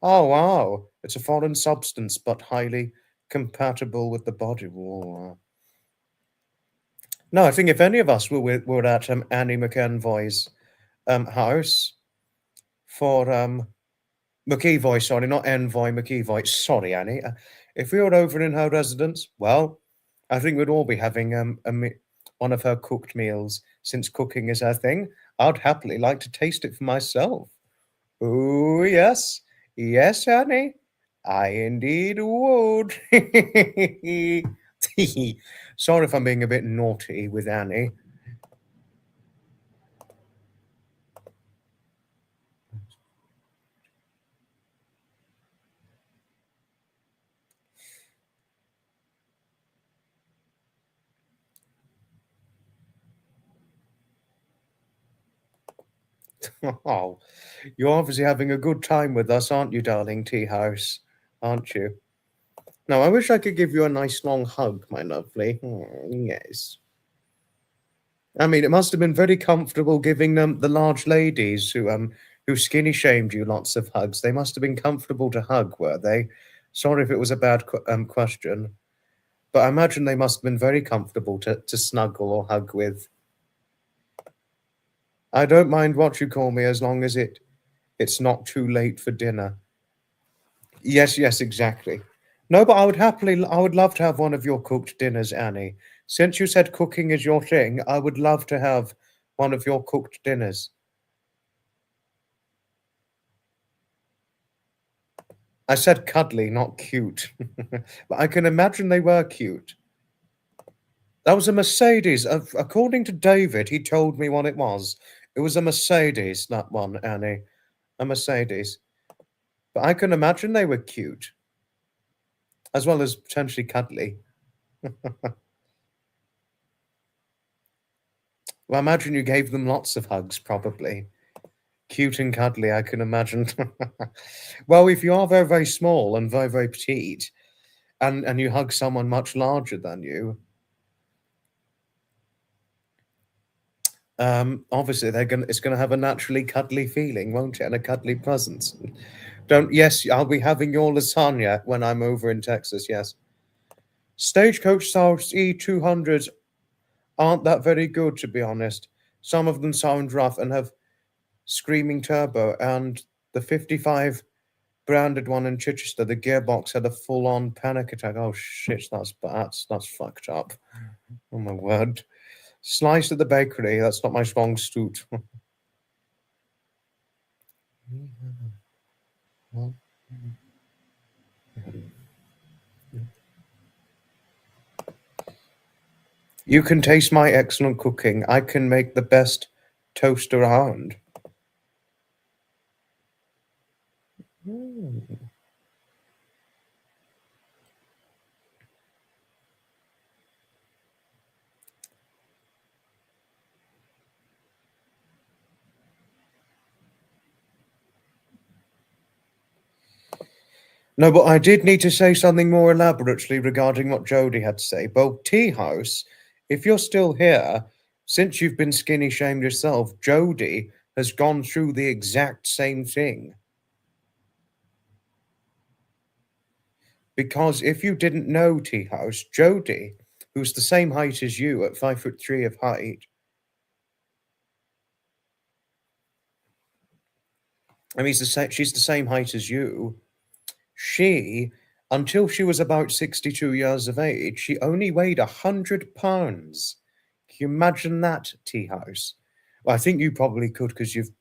Oh, wow. It's a foreign substance, but highly compatible with the body. Whoa. No, I think if any of us were at Annie McEnvoy's house for McEvoy, sorry, not Envoy, McEvoy. Sorry, Annie. If we were over in her residence, well, I think we'd all be having one of her cooked meals. Since cooking is her thing, I'd happily like to taste it for myself. Oh, yes. Yes, Annie. I indeed would. Sorry if I'm being a bit naughty with Annie. Oh, you're obviously having a good time with us, aren't you, darling tea house? Aren't you? Now, I wish I could give you a nice long hug, my lovely. Yes. I mean, it must have been very comfortable giving them the large ladies who skinny shamed you lots of hugs. They must have been comfortable to hug, were they? Sorry if it was a bad question, but I imagine they must have been very comfortable to snuggle or hug with. I don't mind what you call me as long as it's not too late for dinner. Yes, yes, exactly. No, but I would love to have one of your cooked dinners, Annie. Since you said cooking is your thing, I would love to have one of your cooked dinners. I said cuddly, not cute. But I can imagine they were cute. That was a Mercedes. According to David, he told me what it was. It was a Mercedes, that one, Annie. A Mercedes. But I can imagine they were cute, as well as potentially cuddly. Well, I imagine you gave them lots of hugs, probably. Cute and cuddly, I can imagine. Well, if you are very, very small and very, very petite, and you hug someone much larger than you, obviously it's gonna have a naturally cuddly feeling, won't it? And a cuddly presence. Don't Yes, I'll be having your lasagna when I'm over in Texas, yes. Stagecoach South E200s aren't that very good, to be honest. Some of them sound rough and have screaming turbo, and the 55 branded one in Chichester, the gearbox had a full-on panic attack. Oh shit, that's fucked up. Oh my word. Slice at the bakery, that's not my strong suit. You can taste my excellent cooking. I can make the best toast around. Mm. No, but I did need to say something more elaborately regarding what Jodie had to say. Well, Tea House, if you're still here, since you've been skinny shamed yourself, Jodie has gone through the exact same thing. Because if you didn't know Tea House, Jodie, who's the same height as you at 5'3" of height, I mean, she's the same height as you. She, until she was about 62 years of age, she only weighed 100 pounds. Can you imagine that, Tea House? Well, I think you probably could because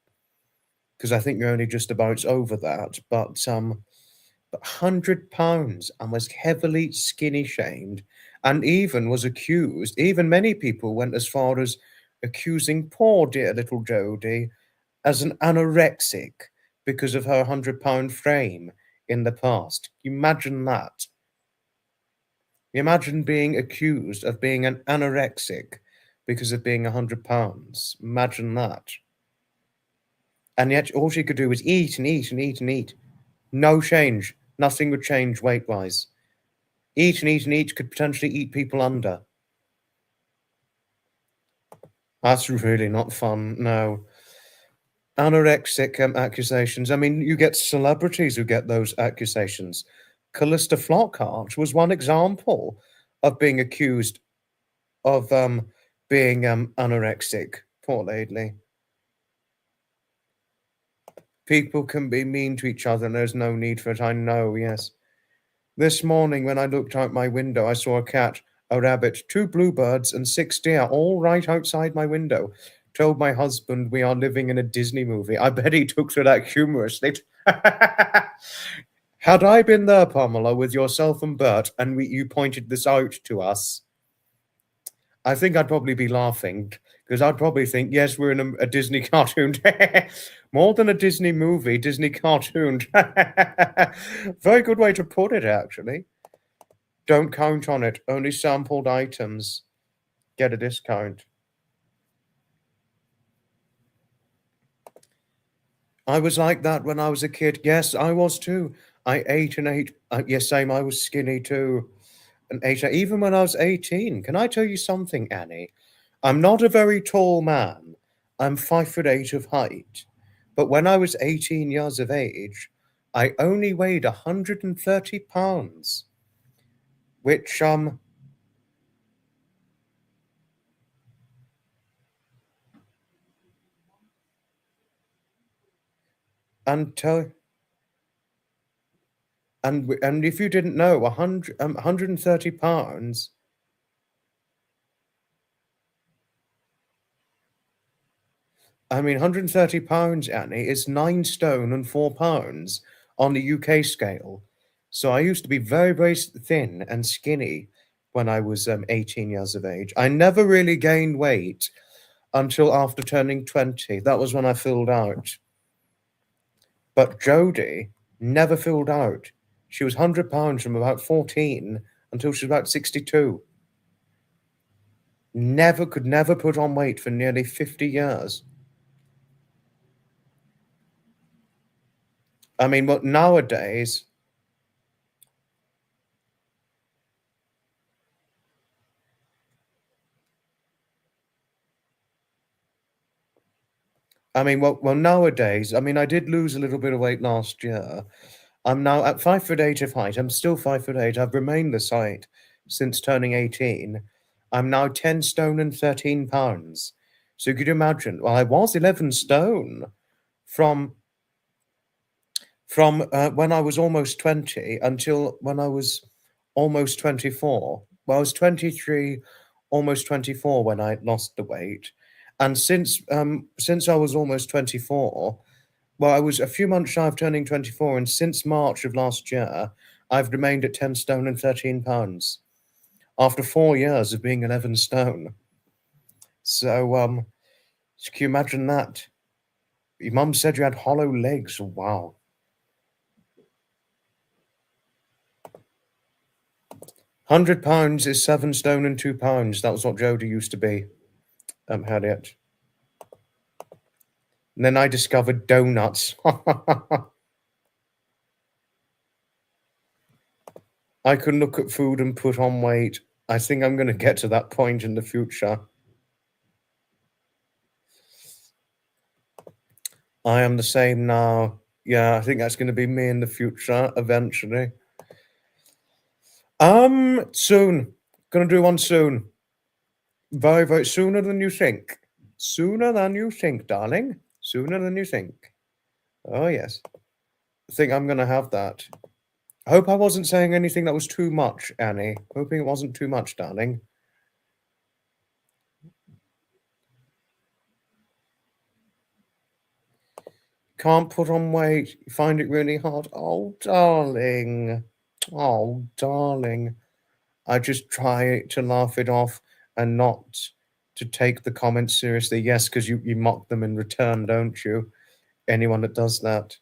I think you're only just about over that. But 100 pounds and was heavily skinny shamed, and even was accused. Even many people went as far as accusing poor dear little Jodie as an anorexic because of her 100-pound frame in the past. Imagine that. Imagine being accused of being an anorexic because of being £100. Imagine that. And yet all she could do was eat and eat and eat and eat. No change. Nothing would change weight-wise. Eat and eat and eat could potentially eat people under. That's really not fun, no. Anorexic accusations. I mean, you get celebrities who get those accusations. Callista Flockhart was one example of being accused of being anorexic. Poor lady. People can be mean to each other and there's no need for it, I know, yes. This morning when I looked out my window, I saw a cat, a rabbit, 2 bluebirds and 6 deer all right outside my window. Told my husband we are living in a Disney movie. I bet he took to that humorously. Had I been there, Pamela, with yourself and Bert, and you pointed this out to us, I think I'd probably be laughing, because I'd probably think, yes, we're in a Disney cartoon. More than a Disney movie, Disney cartoon. Very good way to put it, actually. Don't count on it. Only sampled items get a discount. I was like that when I was a kid. Yes, I was too. I ate and ate. Yes, same. I was skinny too. And ate even when I was 18. Can I tell you something, Annie? I'm not a very tall man. I'm 5'8" of height. But when I was 18 years of age, I only weighed 130 pounds, which and tell and if you didn't know, 130 pounds. I mean, 130 pounds, Annie, is 9 stone and 4 pounds on the UK scale. So I used to be very, very thin and skinny when I was 18 years of age. I never really gained weight until after turning 20. That was when I filled out. But Jodie never filled out. She was 100 pounds from about 14 until she was about 62. Could never put on weight for nearly 50 years. I mean, but nowadays, nowadays, I mean, I did lose a little bit of weight last year. I'm now at 5'8" of height. I'm still 5'8". I've remained this height since turning 18. I'm now 10 stone and 13 pounds. So could you imagine? Well, I was 11 stone from when I was almost 20 until when I was almost 24. Well, I was 23, almost 24 when I lost the weight. And since I was almost 24, well, I was a few months shy of turning 24, and since March of last year, I've remained at 10 stone and 13 pounds after 4 years of being 11 stone. So, can you imagine that? Your mum said you had hollow legs. Wow. £100 is 7 stone and 2 pounds. That was what Jodie used to be. Harriet. And then I discovered donuts. I can look at food and put on weight. I think I'm going to get to that point in the future. I am the same now. Yeah, I think that's going to be me in the future eventually. Soon. Gonna do one soon. Very, very sooner than you think. Sooner than you think, darling. Sooner than you think. Oh, yes. I think I'm gonna have that. I hope I wasn't saying anything that was too much, Annie. Hoping it wasn't too much, darling. Can't put on weight. You find it really hard. Oh, darling. Oh, darling. I just try to laugh it off and not to take the comments seriously. Yes, because you mock them in return, don't you? Anyone that does that.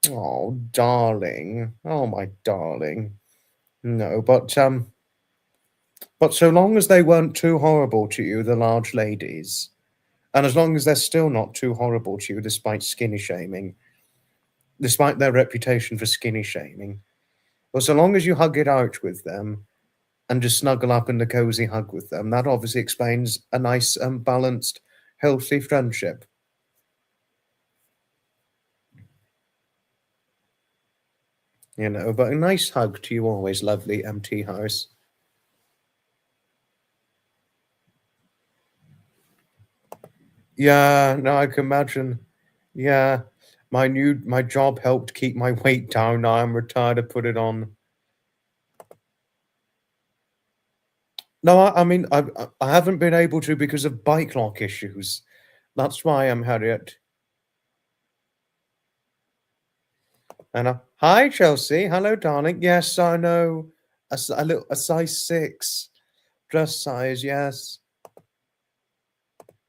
Oh, darling. Oh, my darling. No, but But so long as they weren't too horrible to you, the large ladies, and as long as they're still not too horrible to you, despite skinny shaming, despite their reputation for skinny shaming, well, so long as you hug it out with them and just snuggle up in the cozy hug with them, that obviously explains a nice, balanced, healthy friendship. You know, but a nice hug to you always, lovely MT house. Yeah, no, I can imagine. Yeah, my job helped keep my weight down. Now I'm retired to put it on. No, I mean I haven't been able to because of bike lock issues. That's why I'm Harriet. And hi Chelsea, hello darling. Yes, I know. A size 6 dress size. Yes.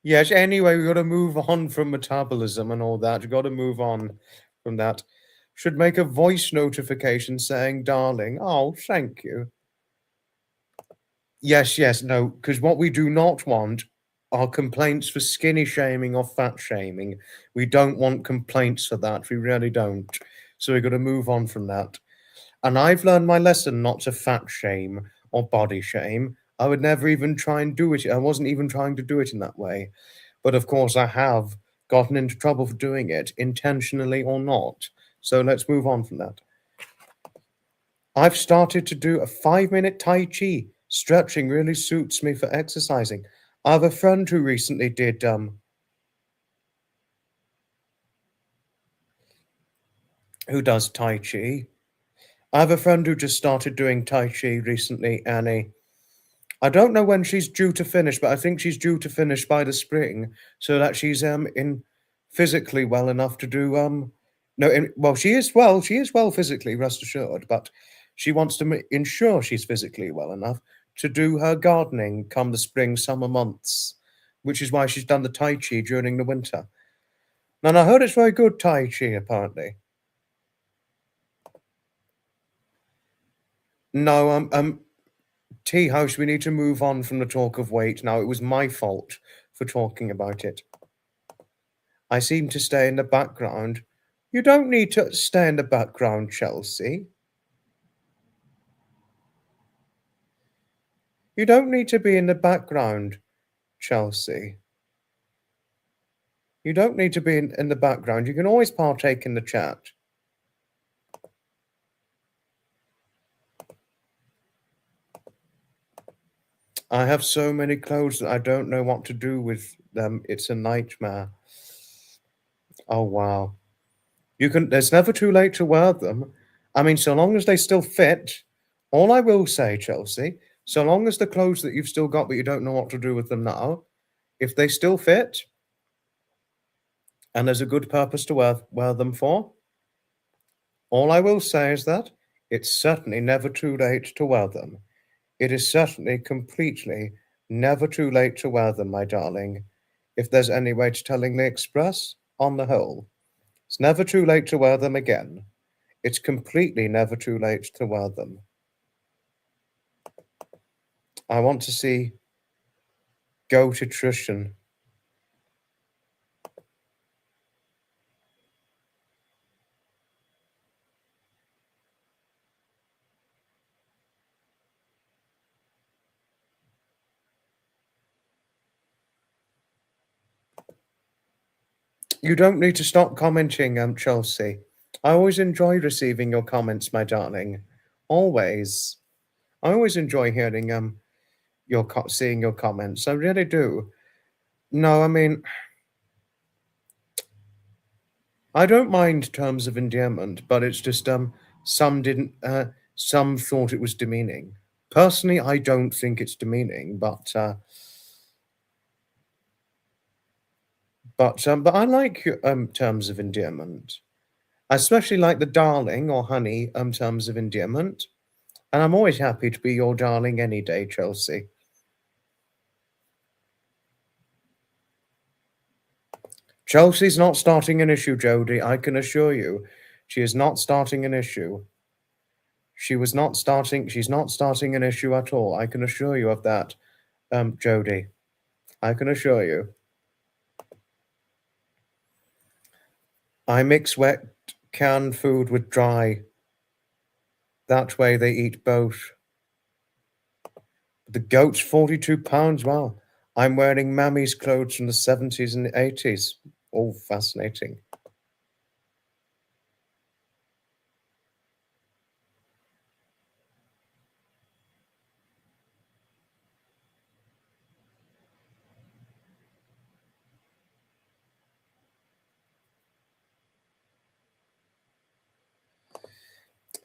Yes. Anyway, we got to move on from metabolism and all that. You got to move on from that. Should make a voice notification saying "darling." Oh, thank you. Yes, yes, no, because what we do not want are complaints for skinny shaming or fat shaming. We don't want complaints for that. We really don't. So we've got to move on from that. And I've learned my lesson not to fat shame or body shame. I would never even try and do it. I wasn't even trying to do it in that way. But of course, I have gotten into trouble for doing it, intentionally or not. So let's move on from that. I've started to do a 5-minute Tai Chi. Stretching really suits me for exercising. I have a friend who recently did who does Tai Chi. I have a friend who just started doing Tai Chi recently, Annie. I don't know when she's due to finish, but I think she's due to finish by the spring, so that she's in physically well enough to do no well she is well physically, rest assured, but she wants to ensure she's physically well enough to do her gardening come the spring summer months, which is why she's done the Tai Chi during the winter. And I heard it's very good Tai Chi apparently. No, Tea House, we need to move on from the talk of weight now. It was my fault for talking about it. I seem to stay in the background. You don't need to stay in the background, Chelsea. You don't need to be in the background, Chelsea. You don't need to be in the background. You can always partake in the chat. I have so many clothes that I don't know what to do with them. It's a nightmare. Oh, wow. There's never too late to wear them. I mean, so long as they still fit, all I will say, Chelsea, so long as the clothes that you've still got but you don't know what to do with them now, if they still fit and there's a good purpose to wear them for, all I will say is that it's certainly never too late to wear them. It is certainly completely never too late to wear them, my darling. If there's any way to tellingly express, on the whole, it's never too late to wear them again. It's completely never too late to wear them. I want to see go to Trishan. You don't need to stop commenting, Chelsea. I always enjoy receiving your comments, my darling. Always. I always enjoy hearing seeing your comments. I really do. No, I mean, I don't mind terms of endearment, but it's just some didn't some thought it was demeaning. Personally, I don't think it's demeaning, but I like terms of endearment. I especially like the darling or honey terms of endearment, and I'm always happy to be your darling any day, Chelsea. Chelsea's not starting an issue, Jodie. I can assure you, she is not starting an issue. She's not starting an issue at all. I can assure you of that, Jody. I can assure you. I mix wet canned food with dry. That way they eat both. The goat's £42. Wow. I'm wearing Mammy's clothes from the 70s and the 80s. All fascinating.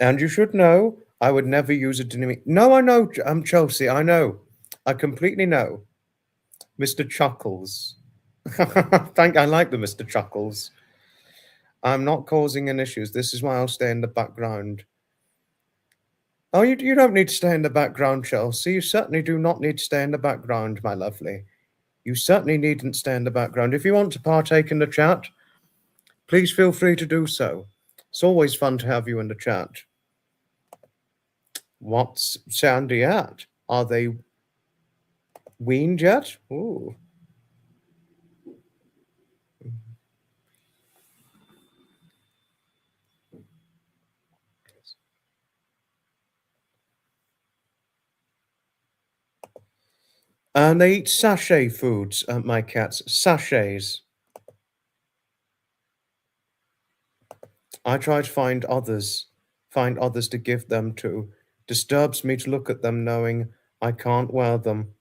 And you should know, I would never use a dynamic. No, I know, Chelsea. I know. I completely know. Mr. Chuckles. I like the Mr. Chuckles. I'm not causing any issues. This is why I'll stay in the background. Oh, you don't need to stay in the background, Chelsea. You certainly do not need to stay in the background, my lovely. You certainly needn't stay in the background. If you want to partake in the chat, please feel free to do so. It's always fun to have you in the chat. What's Sandy at? Are they weaned yet? Ooh. And they eat sachet foods, my cats. Sachets. I try to find others to give them to. Disturbs me to look at them knowing I can't wear them.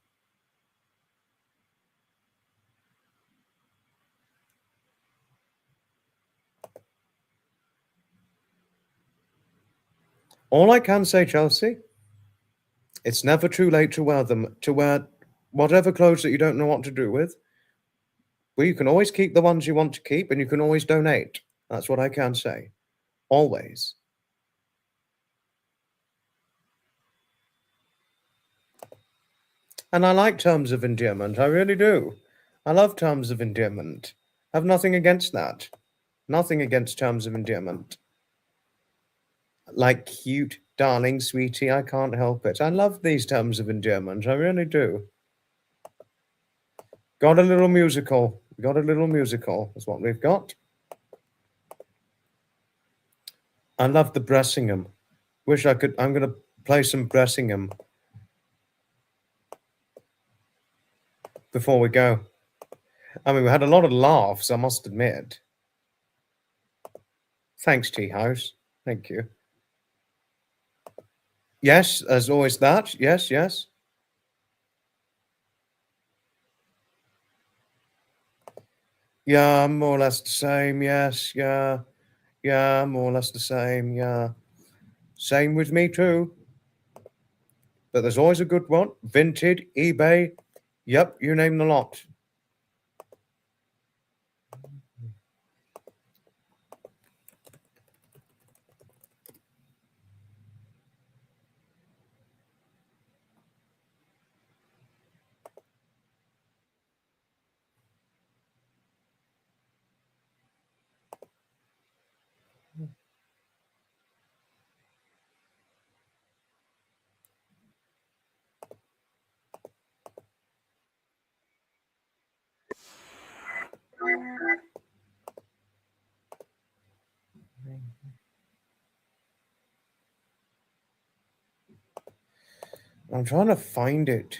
All I can say, Chelsea, it's never too late to wear them, to wear whatever clothes that you don't know what to do with. Well, you can always keep the ones you want to keep, and you can always donate. That's what I can say. Always. And I like terms of endearment. I really do. I love terms of endearment. I have nothing against that. Nothing against terms of endearment. Like cute, darling, sweetie, I can't help it. I love these terms of endearment. I really do. Got a little musical. Got a little musical is what we've got. I love the Bressingham. Wish I could. I'm going to play some Bressingham before we go. I mean, we had a lot of laughs, I must admit. Thanks, Tea House. Thank you. Yes, as always that. Yes, yes. Yeah, more or less the same. Yes, yeah. Yeah, more or less the same. Yeah. Same with me too. But there's always a good one. Vinted, eBay. Yep, you name the lot. I'm trying to find it.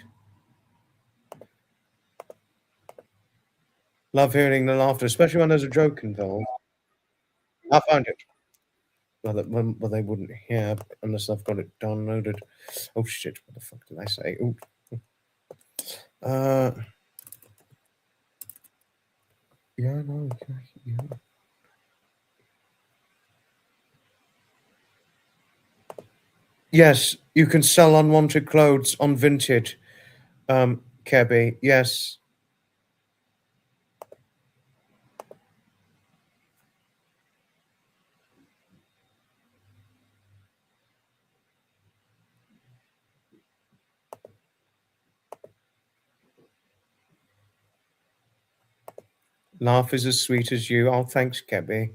Love hearing the laughter, especially when there's a joke involved. I found it. Well, they wouldn't hear unless I've got it downloaded. Oh shit! What the fuck did I say? Ooh. Yeah, no, yeah. Yes, you can sell unwanted clothes on Vinted, Kebby. Yes. Laugh is as sweet as you. Oh, thanks, Kebby.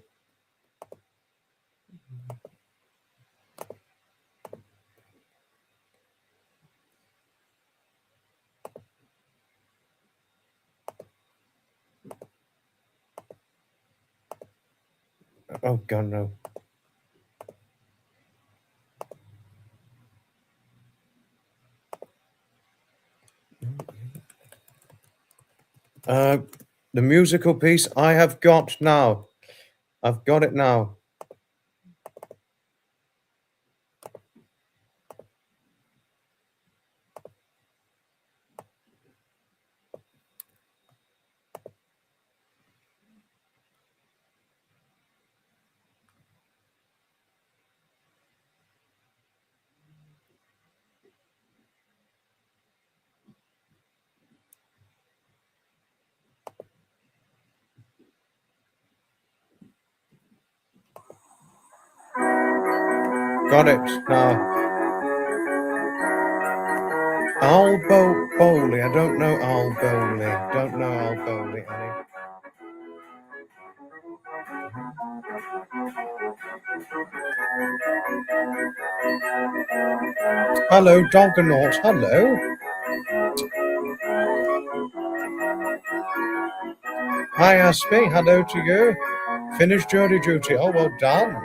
Oh, God, no. The musical piece I have got now. I've got it now. Got it now. Al Bowley. I don't know Al Bowley. Don't know Al Bowley, Annie. Hello, Doggernaut. Hello. Hi, Aspie. Hello to you. Finished jury duty. Oh, well done.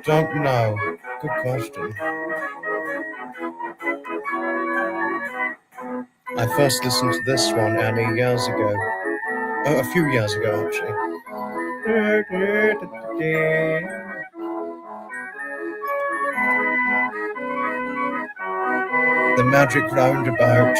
Don't know. Good question. I first listened to this one, Annie, years ago. Oh, a few years ago, actually. The Magic Roundabout.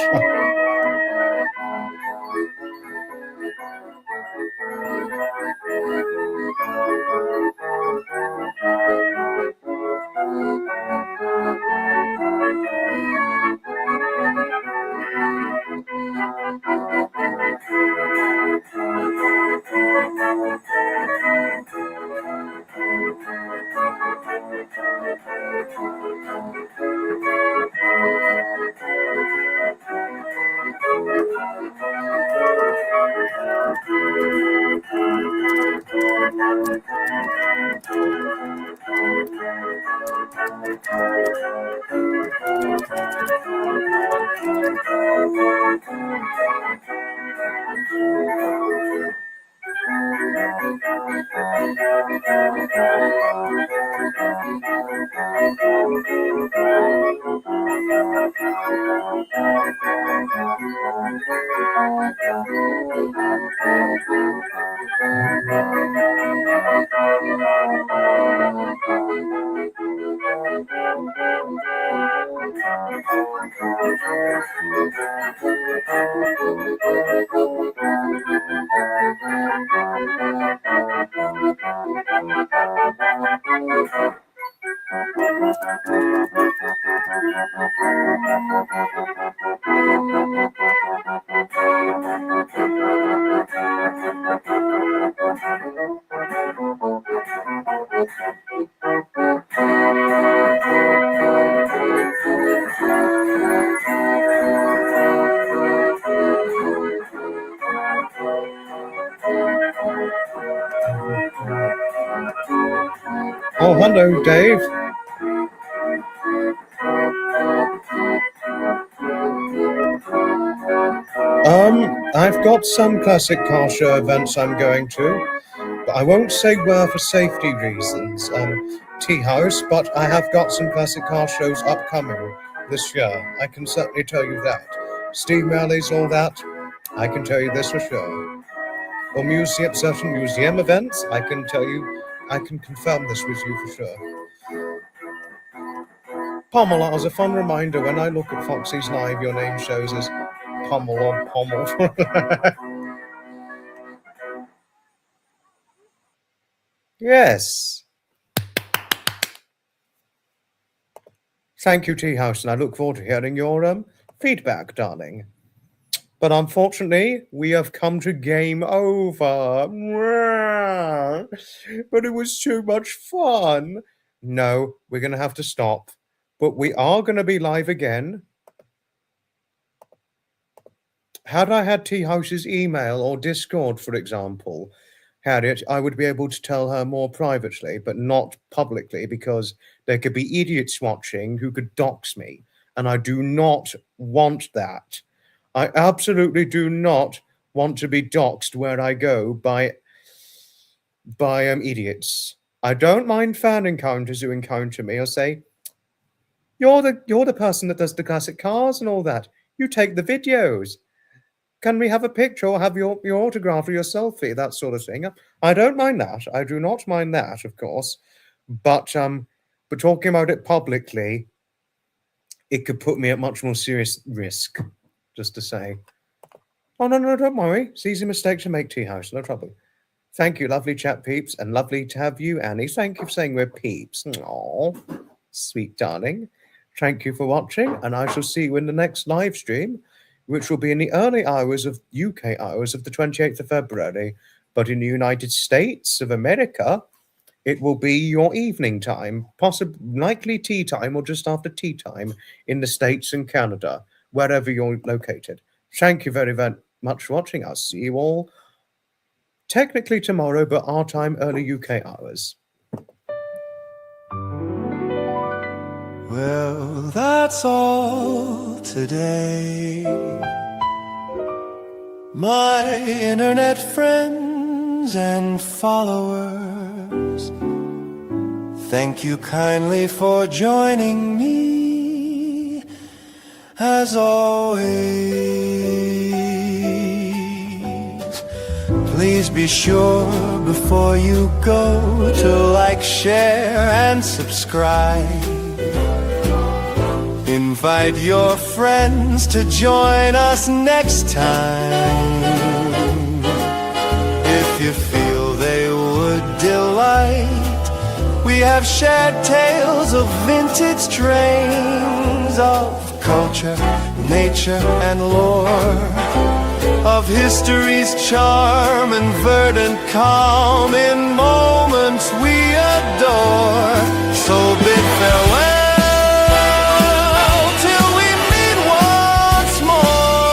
Oh, hello, Dave. I've got some classic car show events I'm going to, but I won't say where for safety reasons. Tea House, but I have got some classic car shows upcoming this year. I can certainly tell you that. Steve Marley's, all that, I can tell you this for sure. Or certain museum events, I can tell you, I can confirm this with you for sure. Pommel, as a fun reminder, when I look at Foxy's live, your name shows as Pommel or Pommel. Yes. Thank you, Tea House, and I look forward to hearing your feedback, darling. But unfortunately, we have come to game over. But it was too much fun. No, we're going to have to stop. But we are going to be live again. Had I had Tea House's email or Discord, for example, Harriet, I would be able to tell her more privately, but not publicly, because there could be idiots watching who could dox me. and I do not want that. I absolutely do not want to be doxxed where I go by idiots. I don't mind fan encounters who encounter me or say, you're the person that does the classic cars and all that. You take the videos. Can we have a picture or have your autograph or your selfie, that sort of thing? I don't mind that. I do not mind that, of course. But talking about it publicly, it could put me at much more serious risk, just to say. Oh, no, don't worry. It's easy mistake to make, Tea House. No trouble. Thank you, lovely chat peeps, and lovely to have you, Annie. Thank you for saying we're peeps. Oh, sweet darling. Thank you for watching, and I shall see you in the next live stream, which will be in the early hours of UK hours of the 28th of February. But in the United States of America, it will be your evening time, possibly likely tea time or just after tea time in the States and Canada, wherever you're located. Thank you very, very much for watching. I'll see you all technically tomorrow, but our time, early UK hours. Well, that's all today. My internet friends and followers, thank you kindly for joining me, as always. Please be sure before you go to like, share, and subscribe. Invite your friends to join us next time. If you feel they would delight, we have shared tales of vintage trains, of culture, nature, and lore, of history's charm and verdant calm in moments we adore. So bid farewell till we meet once more,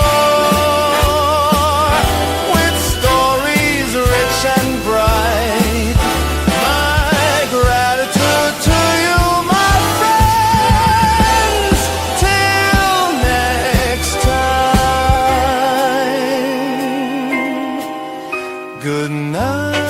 with stories rich and bright. My gratitude to you, my friends, till next time. Good night.